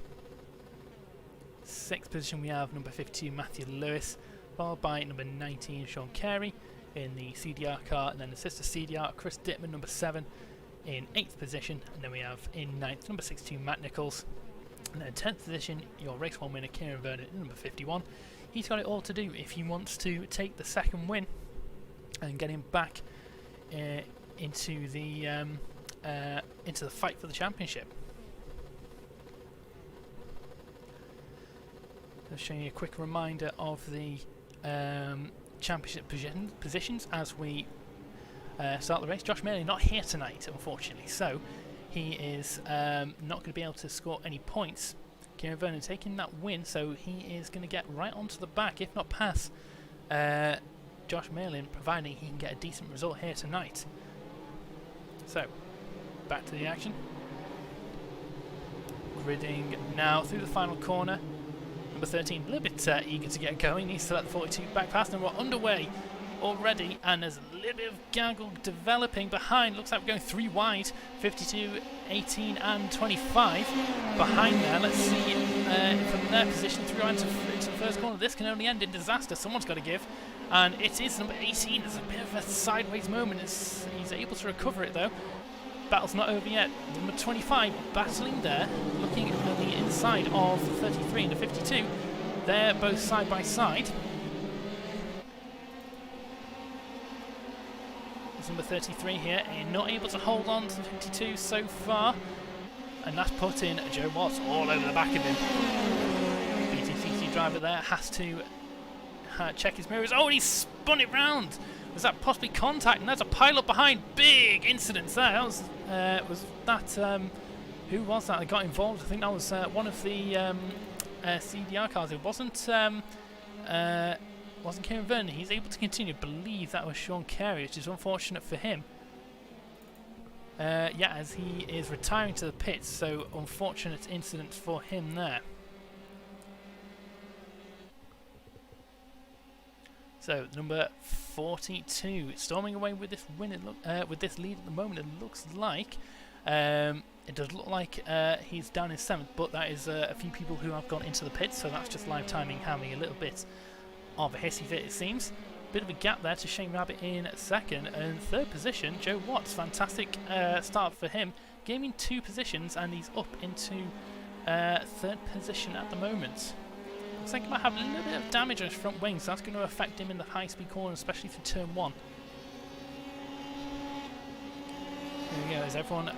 6th position we have number 52 Matthew Lewis, followed by number 19 Sean Carey in the CDR car, and then the sister CDR Chris Dittman number 7 in 8th position, and then we have in 9th number 62 Matt Nichols, and then 10th position your race 1 winner Kieran Vernon number 51. He's got it all to do if he wants to take the second win and get him back into the fight for the championship. Just showing you a quick reminder of the championship positions as we start the race. Josh Malin not here tonight, unfortunately, so he is not going to be able to score any points. Kieran Vernon taking that win, so he is going to get right onto the back, if not pass Josh Malin, providing he can get a decent result here tonight. So, back to the action. Gridding now through the final corner. Number 13, a little bit eager to get going. Needs to let the 42 back past, and we're underway already. And there's a little bit of gaggle developing behind. Looks like we're going 3 wide. 52, 18, and 25 behind there. Let's see from their position through into the first corner. This can only end in disaster. Someone's got to give, and it is number 18. There's a bit of a sideways moment as he's able to recover it though. Battle's not over yet. Number 25 battling there, looking at the inside of the 33 and the 52. They're both side by side. There's number 33 here, and not able to hold on to the 52 so far. And that's putting Joe Watts all over the back of him. BTCC driver there has to check his mirrors. Oh, and he's spun it round. Was that possibly contact? And there's a pile up behind. Big incidents there. That was that. Who was that got involved? I think that was one of the CDR cars. It wasn't Kieran Vernon. He's able to continue. I believe that was Sean Carey, which is unfortunate for him. Yeah, as he is retiring to the pits. So unfortunate incident for him there. So number 42 storming away with this win. With this lead at the moment, it looks like it does look like he's down in 7th, but that is a few people who have gone into the pits, so that's just live timing having a little bit of a hissy fit, it seems. Bit of a gap there to Shane Rabbit in 2nd, and 3rd position Joe Watts. Fantastic start for him, gaining 2 positions, and he's up into 3rd position at the moment. Looks like he might have a little bit of damage on his front wing, so that's going to affect him in the high-speed corner, especially for turn 1. There we go, as everyone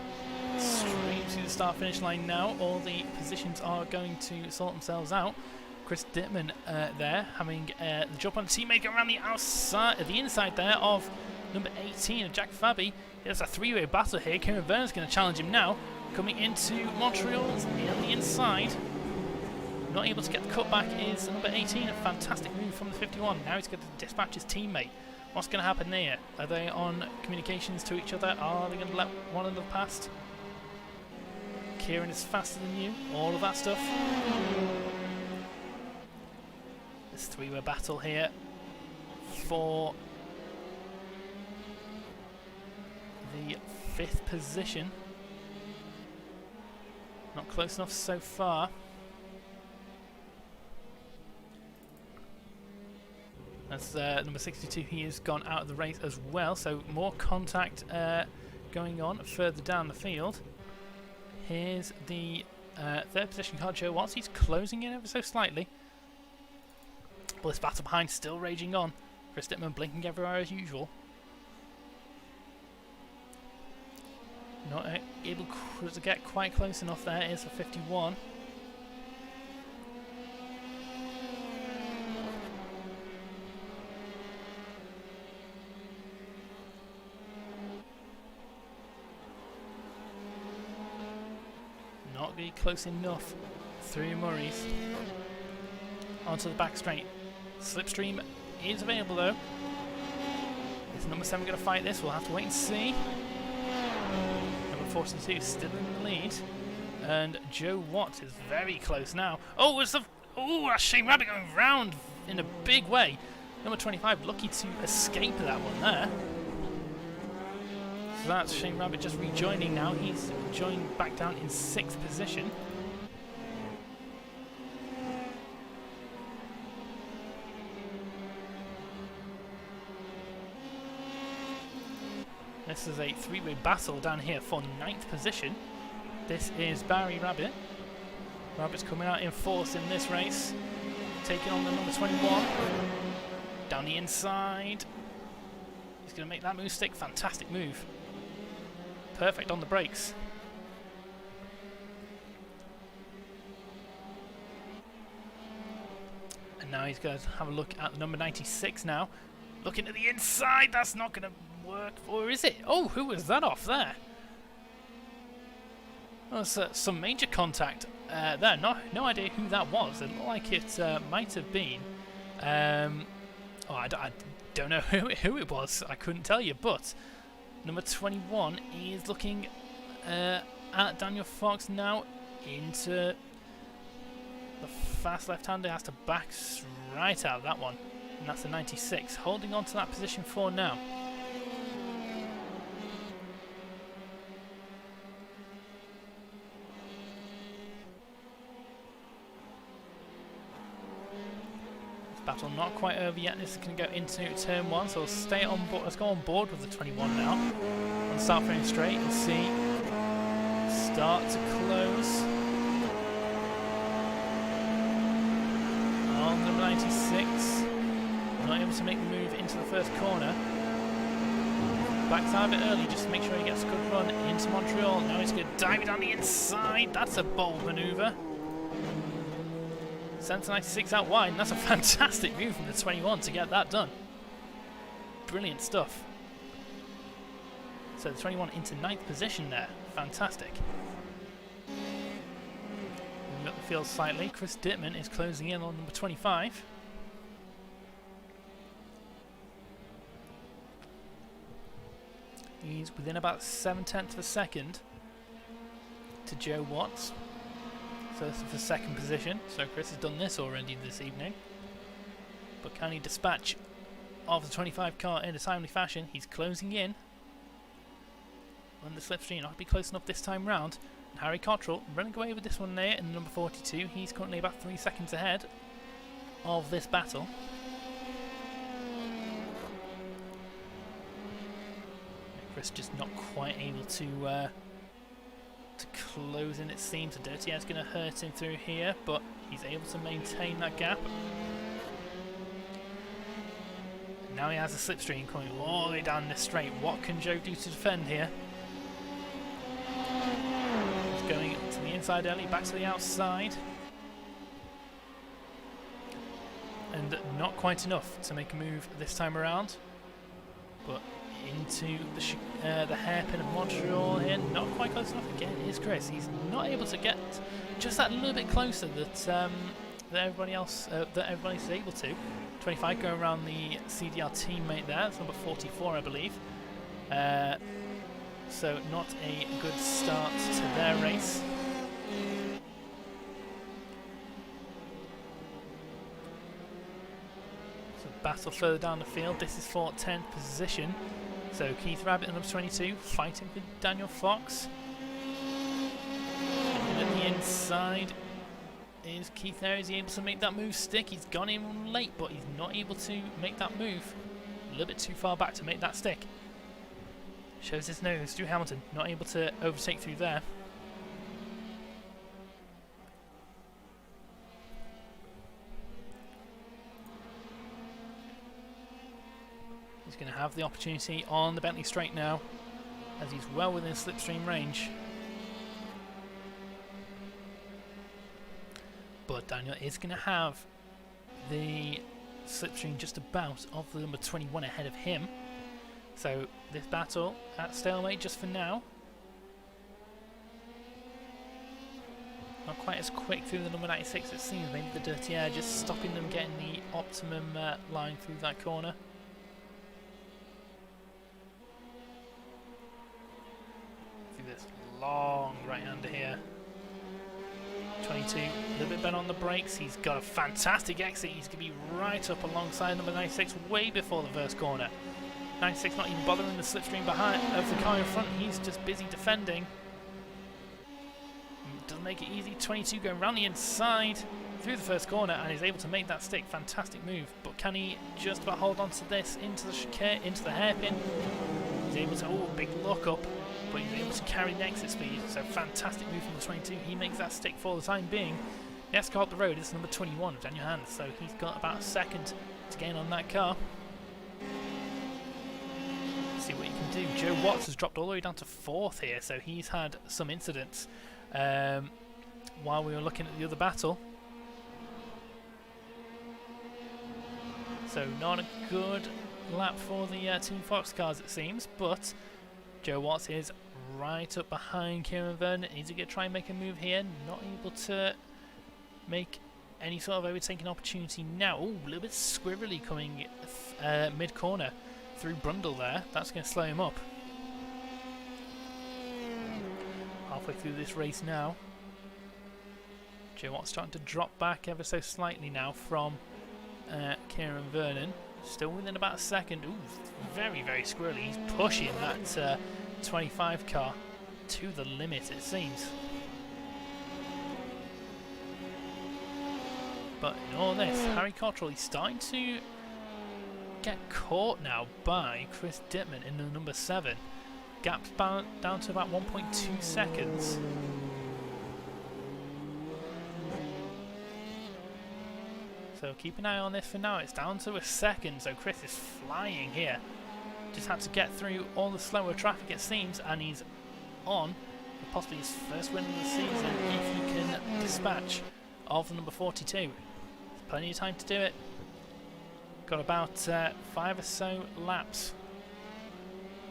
straight to the start-finish line now. All the positions are going to sort themselves out. Chris Dittman there, having the jump on teammate around the outside, the inside there of number 18 of Jack Fabi. There's a 3-way battle here. Kieran Vernon's going to challenge him now. Coming into Montreal's on the inside. Not able to get the cutback is number 18. A fantastic move from the 51. Now he's going to dispatch his teammate. What's going to happen there? Are they on communications to each other? Are they going to let one of them past? Kieran is faster than you, all of that stuff. This three-way battle here for the 5th position. Not close enough so far. As number 62, he has gone out of the race as well, so more contact going on further down the field. Here's the 3rd position car, Joe Watts. He's closing in ever so slightly. But this battle behind still raging on. Chris Dittman blinking everywhere as usual. Not able to get quite close enough there. Is for 51. Not be close enough through Murray's. Onto the back straight. Slipstream is available though. Is number 7 going to fight this? We'll have to wait and see. Number 42 still in the lead. And Joe Watt is very close now. Oh, it's that's Shane Rabbit going round in a big way. Number 25 lucky to escape that one there. So that's Shane Rabbit just rejoining now. He's joined back down in 6th position. This is a three-way battle down here for 9th position. This is Barry Rabbit. Rabbit's coming out in force in this race. Taking on the number 21. Down the inside. He's going to make that move stick. Fantastic move. Perfect on the brakes. And now he's going to have a look at the number 96 now. Looking at the inside. That's not going to work, or is it? Oh, who was that off there? Well, there's some major contact there. No idea who that was. It looked like it might have been. I don't know who it was. I couldn't tell you. But number 21 is looking at Daniel Fox now into the fast left-hander. Has to back right out of that one, and that's the 96 holding on to that position for now. Battle not quite over yet. This is going to go into turn 1, so we'll stay on board. Let's go on board with the 21 now. And start frame straight and see. Start to close. On number 96. Not able to make the move into the first corner. Backs out a bit early just to make sure he gets a good run into Montreal. Now he's going to dive it on the inside. That's a bold manoeuvre. Sends 96 out wide, and that's a fantastic move from the 21 to get that done. Brilliant stuff. So the 21 into 9th position there. Fantastic. Moving up the field slightly, Chris Dittman is closing in on number 25. He's within about 7/10 of a second to Joe Watts. So this is for 2nd position. So Chris has done this already this evening. But can he dispatch of the 25 car in a timely fashion? He's closing in. On the slipstream, not be close enough this time round. And Harry Cottrell running away with this one there in number 42. He's currently about 3 seconds ahead of this battle. Chris just not quite able to close in, it seems. Dirty Air's going to hurt him through here, but he's able to maintain that gap. Now he has a slipstream coming all the way down this straight. What can Joe do to defend here? He's going to the inside early, back to the outside. And not quite enough to make a move this time around. But into the hairpin of Montreal here, not quite close enough. Again, is Chris. He's not able to get just that little bit closer that everybody else, that everybody's able to. 25 going around the CDR teammate there. That's number 44, I believe. So not a good start to their race. So battle further down the field. This is for 10th position. So Keith Rabbit and number 22 fighting for Daniel Fox. And at the inside is Keith there. Is he able to make that move stick? He's gone in late, but he's not able to make that move. A little bit too far back to make that stick. Shows his nose. Drew Hamilton not able to overtake through there. He's going to have the opportunity on the Bentley straight now, as he's well within slipstream range. But Daniel is going to have the slipstream just about of the number 21 ahead of him. So this battle at stalemate just for now. Not quite as quick through the number 96 it seems. Maybe the dirty air just stopping them getting the optimum line through that corner. Through this long right-hander here. 22, a little bit better on the brakes. He's got a fantastic exit. He's going to be right up alongside number 96 way before the first corner. 96 not even bothering the slipstream behind of the car in front. He's just busy defending. Doesn't make it easy. 22 going around the inside through the first corner and is able to make that stick. Fantastic move. But can he just about hold on to this into the chicane, into the hairpin? He's able to, oh, big lock up. But he's able to carry the exit speed, so fantastic move from the 22. He makes that stick for the time being. The Escort up the road is number 21 of Daniel Hands, so he's got about a second to gain on that car. Let's see what he can do. Joe Watts has dropped all the way down to 4th here, so he's had some incidents while we were looking at the other battle. So not a good lap for the Team Fox cars it seems, but Joe Watts is right up behind Kieran Vernon. Is he going to try and make a move here? Not able to make any sort of overtaking opportunity now. Oh, a little bit squirrely coming mid-corner through Brundle there. That's going to slow him up. Halfway through this race now. Joe Watts starting to drop back ever so slightly now from Kieran Vernon. Still within about a second. Ooh, very, very squirrely. He's pushing that 25 car to the limit, it seems. But in all this, Harry Cottrell, he's starting to get caught now by Chris Dittman in the number 7. Gap's down to about 1.2 seconds. So keep an eye on this for now. It's down to a second, so Chris is flying here. Just had to get through all the slower traffic it seems, and he's on for possibly his first win of the season if he can dispatch of the number 42. There's plenty of time to do it. Got about 5 or so laps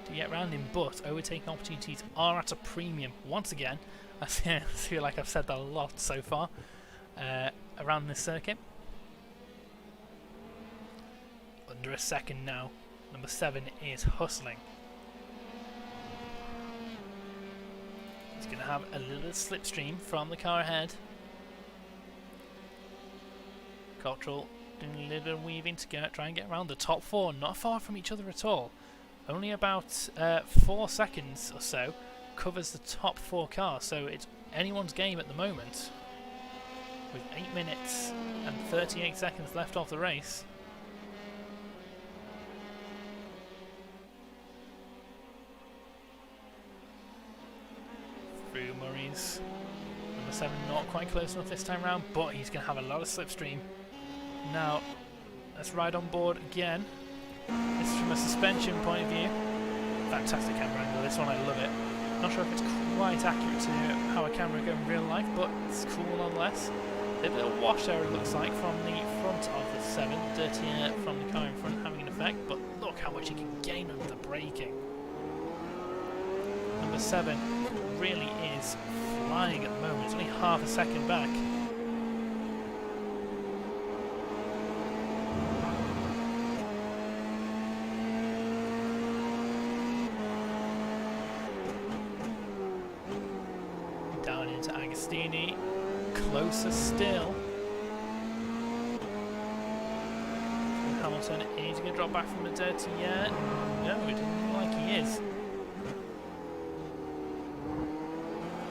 to get round him, but overtaking opportunities are at a premium. Once again, I feel like I've said that a lot so far around this circuit. Under a second now. Number 7 is hustling. He's going to have a little slipstream from the car ahead. Cottrell doing a little bit of weaving to try and get around the top 4. Not far from each other at all. Only about 4 seconds or so covers the top 4 cars. So it's anyone's game at the moment. With 8 minutes and 38 seconds left of the race. Through Murray's number 7, not quite close enough this time round, but he's going to have a lot of slipstream. Now, let's ride on board again. This is from a suspension point of view. Fantastic camera angle, this one I love it. Not sure if it's quite accurate to how a camera would go in real life, but it's cool nonetheless. A little bit of wash there it looks like from the front of the 7, dirty air from the car in front having an effect, but look how much he can gain under the braking. Number 7 really is flying at the moment. It's only half a second back. Agostini closer still. Hamilton, is he going to drop back from the dirty yet? No, it doesn't look like he is.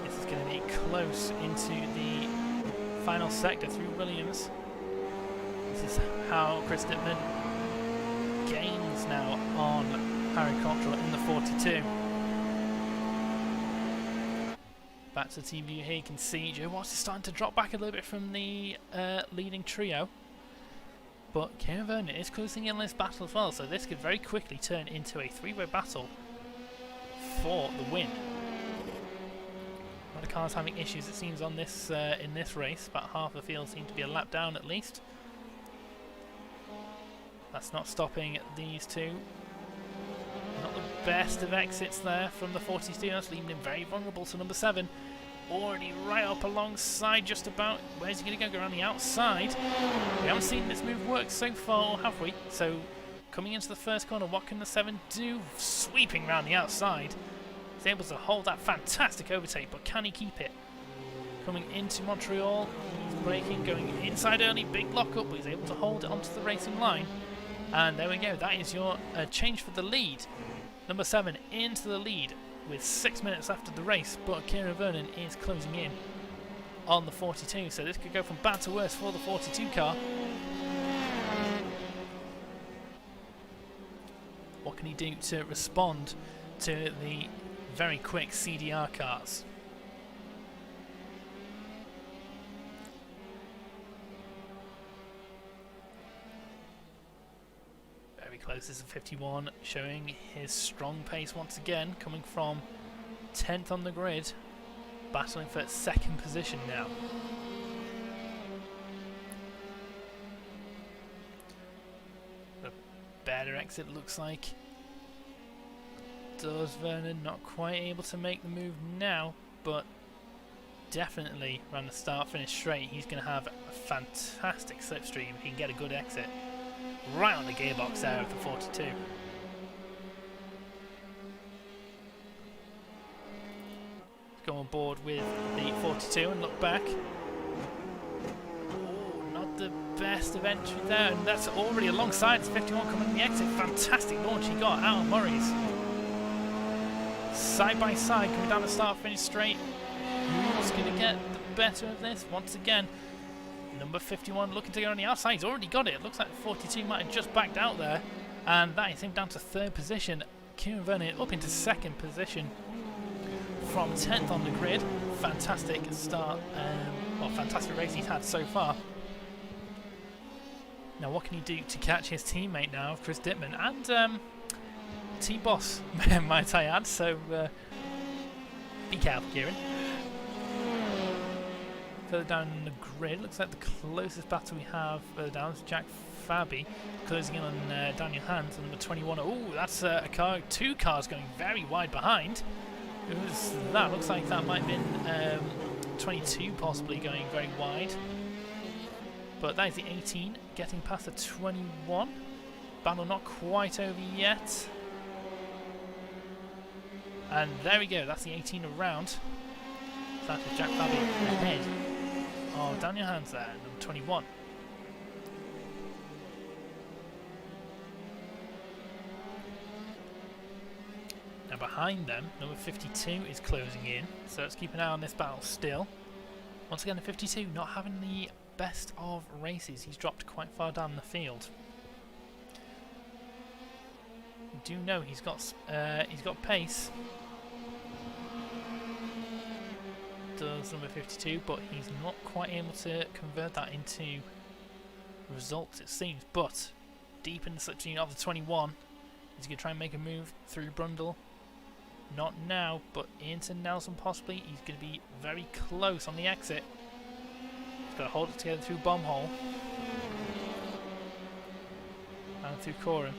This is going to be close into the final sector through Williams. This is how Chris Dittman gains now on Harry Cottrell in the 42. Back to the team view here, you can see Joe Watts is starting to drop back a little bit from the leading trio. But Kieran Vernon is closing in on this battle as well, so this could very quickly turn into a three-way battle for the win. A lot of cars having issues, it seems, on this in this race. About half the field seem to be a lap down at least. That's not stopping these two. Not the best of exits there from the 42. That's leaving him very vulnerable to number 7. Already right up alongside just about. Where's he going to go? Go around the outside. We haven't seen this move work so far, have we? So coming into the first corner, what can the 7 do? Sweeping around the outside. He's able to hold that fantastic overtake, but can he keep it? Coming into Montreal, he's braking, going inside early, big lock up, but he's able to hold it onto the racing line. And there we go, that is your change for the lead. Number 7 into the lead with 6 minutes left of the race, but Kieran Vernon is closing in on the 42, so this could go from bad to worse for the 42 car. What can he do to respond to the very quick CDR cars? Close as a 51, showing his strong pace once again, coming from 10th on the grid, battling for second position now. A better exit looks like. Does Vernon, not quite able to make the move now, but definitely around the start finish straight, he's going to have a fantastic slipstream. He can get a good exit. Right on the gearbox there of the 42. Go on board with the 42 and look back. Oh, not the best of entry there, and that's already alongside. It's 51 coming in the exit. Fantastic launch he got out of Murray's. Side by side, coming down the start finish straight. Who's going to get the better of this once again? Number 51 looking to go on the outside. He's already got it. It looks like 42 might have just backed out there. And that is him down to 3rd position. Kieran Vernon up into 2nd position from 10th on the grid. Fantastic start. Well, fantastic race he's had so far. Now, what can he do to catch his teammate now, Chris Dittman? And team boss, might I add. So be careful, Kieran. Further down the grid, looks like the closest battle we have further down is Jack Fabi closing in on Daniel Hans on number 21. Oh, that's a car, 2 cars going very wide behind. Who's that? Looks like that might have been 22 possibly going very wide. But that is the 18 getting past the 21. Battle not quite over yet. And there we go, that's the 18 around. So that is Jack Fabi ahead. Oh, Daniel Hans there, number 21. Now behind them, number 52 is closing in, so let's keep an eye on this battle still. Once again, the 52 not having the best of races. He's dropped quite far down the field. We do know he's got pace. Does number 52, but he's not quite able to convert that into results, it seems. But deep in the slipstream of the 21, he's going to try and make a move through Brundle. Not now, but into Nelson possibly. He's going to be very close on the exit. He's got to hold it together through Bombhole and through Coram.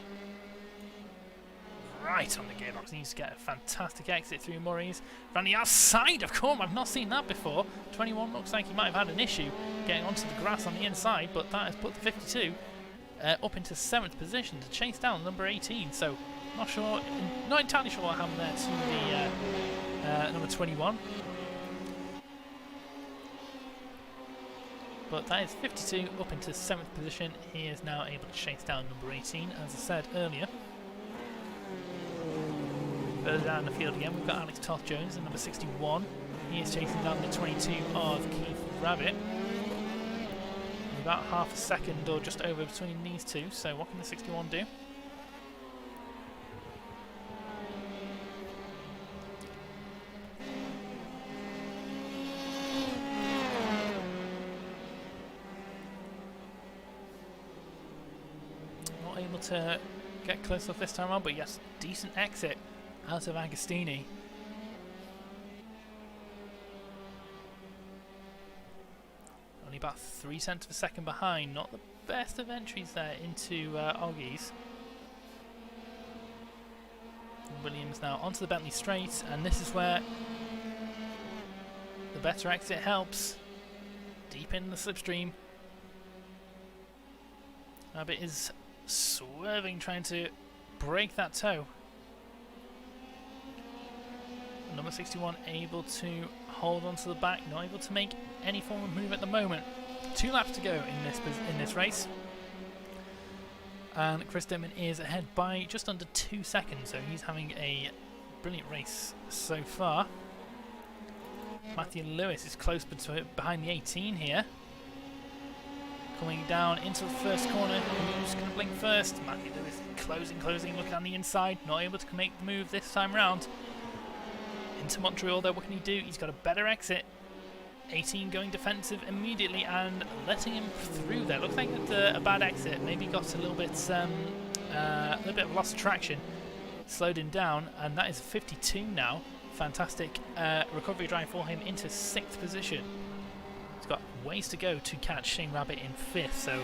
Right on the gearbox, he needs to get a fantastic exit through Murray's. Around the outside of Coram, I've not seen that before. 21 looks like he might have had an issue getting onto the grass on the inside, but that has put the 52 up into 7th position to chase down number 18. So, not entirely sure what happened there to the number 21. But that is 52 up into 7th position. He is now able to chase down number 18, as I said earlier. Further down the field again, we've got Alex Toth-Jones in number 61. He is chasing down the 22 of Keith Rabbit. About half a second or just over between these two, so what can the 61 do? Not able to get close off this time around, but yes, decent exit out of Agostini. Only about 3 tenths of a second behind. Not the best of entries there into Oggies. Williams now onto the Bentley straight, and this is where the better exit helps. Deep in the slipstream. Rabbit is swerving, trying to break that toe. Number 61 able to hold onto the back, not able to make any form of move at the moment. 2 laps to go in this race, and Chris Dittman is ahead by just under 2 seconds, so he's having a brilliant race so far. Matthew Lewis is close behind the 18 here. Coming down into the first corner, who's going to blink first? Matthew Lewis closing, looking on the inside, not able to make the move this time round. Into Montreal though, what can he do? He's got a better exit. 18 going defensive immediately and letting him through there. Looks like a bad exit, maybe got a little bit of loss of traction, slowed him down, and that is 52 now. Fantastic recovery drive for him into 6th position. He's got ways to go to catch Shane Rabbit in 5th, so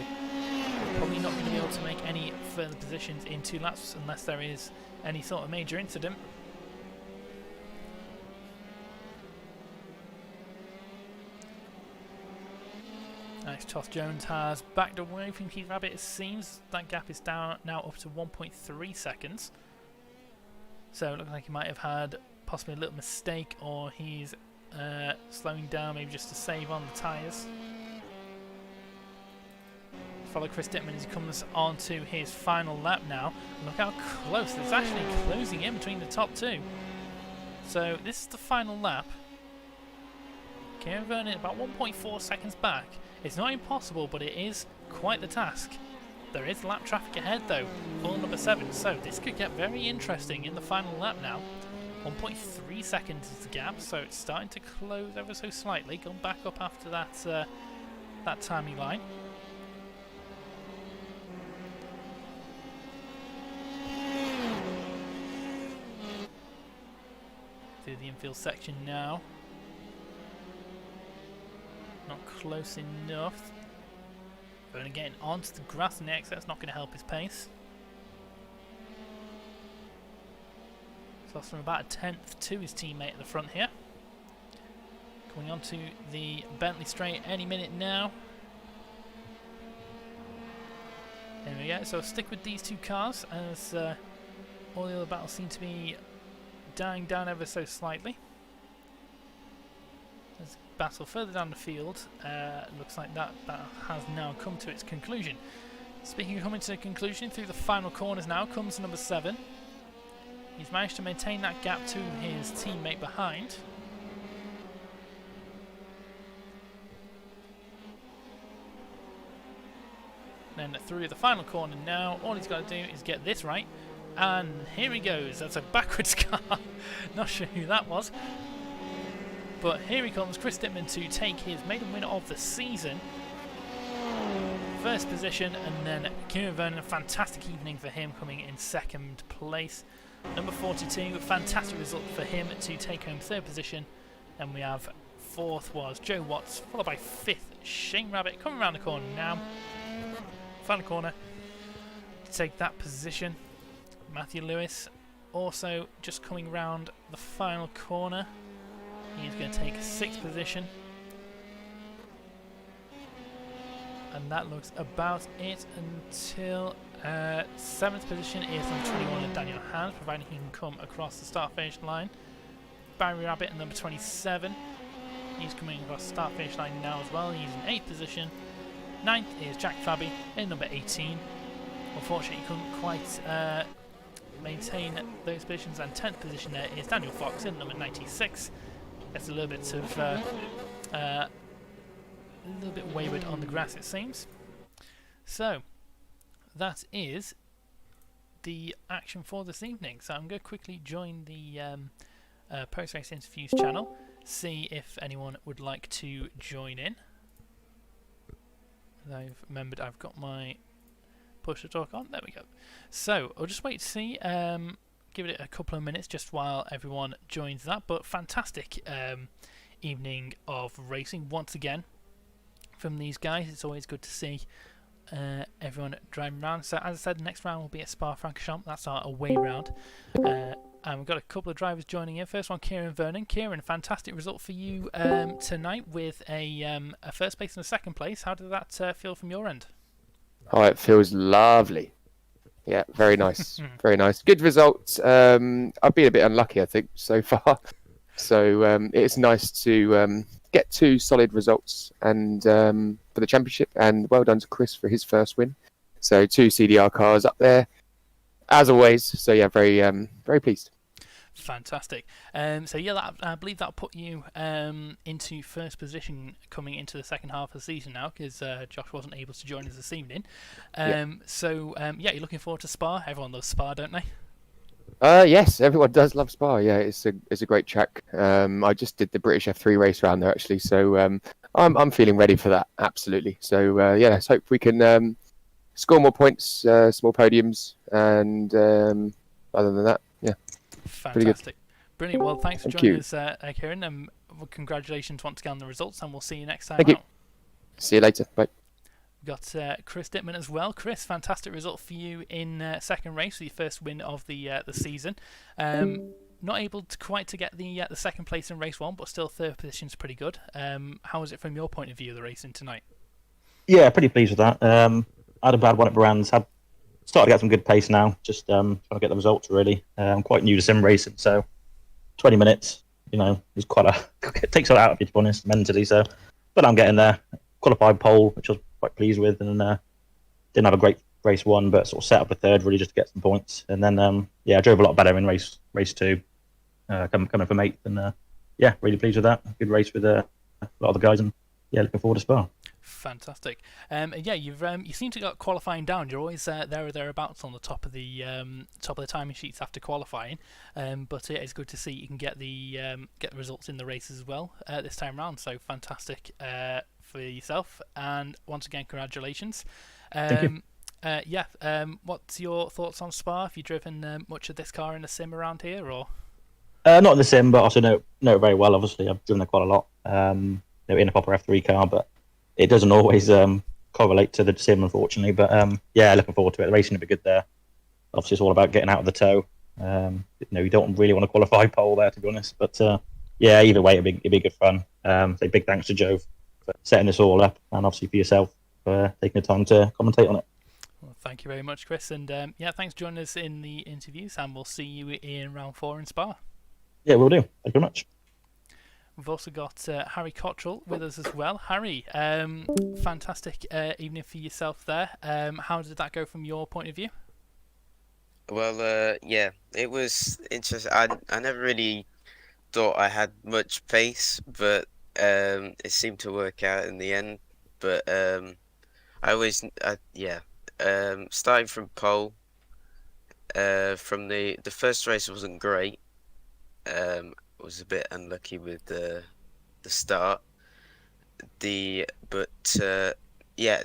probably not going to be able to make any further positions in 2 laps unless there is any sort of major incident. Alex Toth-Jones has backed away from Keith Rabbit, it seems. That gap is down now up to 1.3 seconds. So it looks like he might have had possibly a little mistake, or he's slowing down maybe just to save on the tyres. Follow Chris Dittman as he comes on to his final lap now. Look how close, it's actually closing in between the top 2. So this is the final lap. Kieran Vernon about 1.4 seconds back. It's not impossible, but it is quite the task. There is lap traffic ahead though, for number 7, so this could get very interesting in the final lap now. 1.3 seconds is the gap, so it's starting to close ever so slightly. Gone back up after that timing line. Through the infield section now. Not close enough. Vernon getting onto the grass next, that's not going to help his pace. He's lost from about a 10th to his teammate at the front here. Coming onto the Bentley straight any minute now. There we go, so I'll stick with these 2 cars as all the other battles seem to be dying down ever so slightly. There's a battle further down the field. Looks like that battle has now come to its conclusion. Speaking of coming to a conclusion, through the final corners now comes number 7. He's managed to maintain that gap to his teammate behind. Then through the final corner now, all he's got to do is get this right. And here he goes. That's a backwards car. Not sure who that was. But here he comes, Chris Dittman, to take his maiden win of the season. First position, and then Kieran Vernon, a fantastic evening for him, coming in 2nd place. Number 42, a fantastic result for him to take home 3rd position. And we have 4th was Joe Watts, followed by 5th Shane Rabbit, coming around the corner now. Final corner to take that position. Matthew Lewis also just coming round the final corner. He's going to take 6th position. And that looks about it until 7th position is number 21 and Daniel Hans, providing he can come across the start finish line. Barry Rabbit and number 27. He's coming across the start finish line now as well. He's in 8th position. 9th is Jack Fabby in number 18. Unfortunately, he couldn't quite maintain those positions. And 10th position there is Daniel Fox in number 96. That's a little bit of a little bit wayward on the grass, it seems. So that is the action for this evening. So I'm going to quickly join the post-race interviews channel, see if anyone would like to join in. I've remembered I've got my push to talk on. There we go. So I'll just wait to see. Give it a couple of minutes just while everyone joins that. But fantastic evening of racing once again from these guys. It's always good to see everyone driving around. So as I said, the next round will be at Spa-Francorchamps. That's our away round. And we've got a couple of drivers joining in. First one, Kieran Vernon. Kieran, fantastic result for you tonight with a first place and a second place. How did that feel from your end? Oh, it feels lovely. Yeah, very nice. Very nice. Good result. I've been a bit unlucky, I think, so far. So it's nice to get 2 solid results and for the championship. And well done to Chris for his first win. So 2 CDR cars up there, as always. So yeah, very pleased. Fantastic. So yeah, I believe that put you into first position coming into the second half of the season now, because Josh wasn't able to join us this evening. So yeah, you're looking forward to Spa. Everyone loves Spa, don't they? Yes, everyone does love Spa. Yeah, it's a great track. I just did the British F3 race round there actually, so I'm feeling ready for that. Absolutely. So yeah, let's hope we can score more points, small podiums, and other than that, yeah. Fantastic. Brilliant. Well, thanks for joining us, Kieran, and congratulations once again on the results, and we'll see you next time out. See you later. Bye. We've got Chris Dittman as well. Chris, fantastic result for you in second race, your first win of the season. Not able to quite get the second place in race 1, but still third position's pretty good. How was it from your point of view of the racing tonight? Yeah, pretty pleased with that. I had a bad one at Brands. Started to get some good pace now, just trying to get the results really. I'm quite new to sim racing, so 20 minutes, is quite it takes a lot out of you, to be honest, mentally. So, but I'm getting there. Qualified pole, which I was quite pleased with, and didn't have a great race 1, but sort of set up a third really just to get some points. And then I drove a lot better in race 2, coming from 8th, and yeah, really pleased with that. Good race with a lot of the guys, and yeah, looking forward to Spa. Fantastic. Yeah, you seem to got qualifying down. You're always there or thereabouts on the top of the timing sheets after qualifying. But it is good to see you can get the results in the races as well this time round. So fantastic for yourself. And once again, congratulations. Thank you. What's your thoughts on Spa? Have you driven much of this car in a sim around here, or? Not in the sim, but also know it very well. Obviously, I've driven it quite a lot. In a proper F3 car, but it doesn't always correlate to the sim, unfortunately. But yeah, looking forward to it. The racing will be good there. Obviously, it's all about getting out of the tow. You don't really want to qualify pole there, to be honest. But yeah, either way, it'll be good fun. So big thanks to Joe for setting this all up, and obviously for yourself for taking the time to commentate on it. Well, thank you very much, Chris. And yeah, thanks for joining us in the interviews, and we'll see you in round 4 in Spa. Yeah, we'll do. Thank you very much. We've also got Harry Cottrell with us as well. Harry, fantastic evening for yourself there. How did that go from your point of view? Well, yeah, it was interesting. I never really thought I had much pace, but it seemed to work out in the end. But starting from pole, from the first race wasn't great. Was a bit unlucky with the start. Yeah,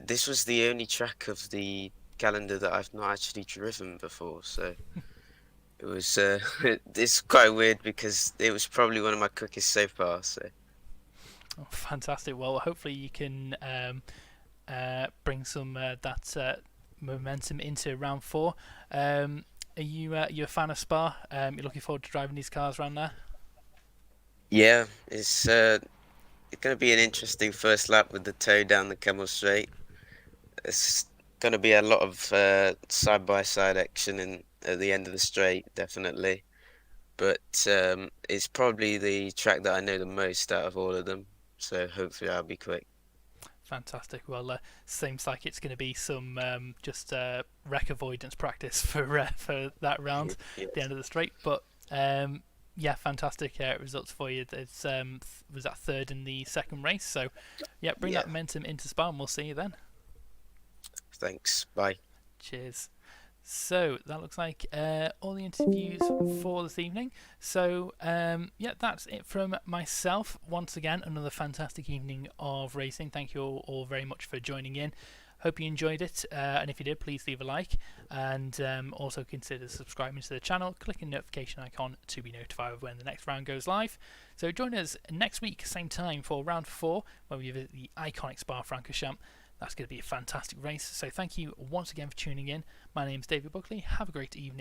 this was the only track of the calendar that I've not actually driven before, so it was it's quite weird because it was probably one of my quickest so far. So fantastic. Well, hopefully you can bring some that momentum into round 4. Are you a fan of Spa? You're looking forward to driving these cars around there? Yeah, it's going to be an interesting first lap with the tow down the Camel Straight. It's going to be a lot of side-by-side action at the end of the straight, definitely. But it's probably the track that I know the most out of all of them. so hopefully I'll be quick. Fantastic. Well, seems like it's going to be some just wreck avoidance practice for that round, Yes. the end of the straight. But yeah, fantastic results for you. It's was that third in the second race. So yeah, bring that momentum into Spa, and we'll see you then. Thanks. Bye. Cheers. So that looks like all the interviews for this evening. So yeah, that's it from myself. Once again, another fantastic evening of racing. Thank you all very much for joining in. Hope you enjoyed it, and if you did, please leave a like, and also consider subscribing to the channel, clicking the notification icon to be notified of when the next round goes live. So join us next week, same time, for round 4, where we visit the iconic Spa-Francorchamps. That's going to be a fantastic race. So thank you once again for tuning in. My name is David Buckley. Have a great evening.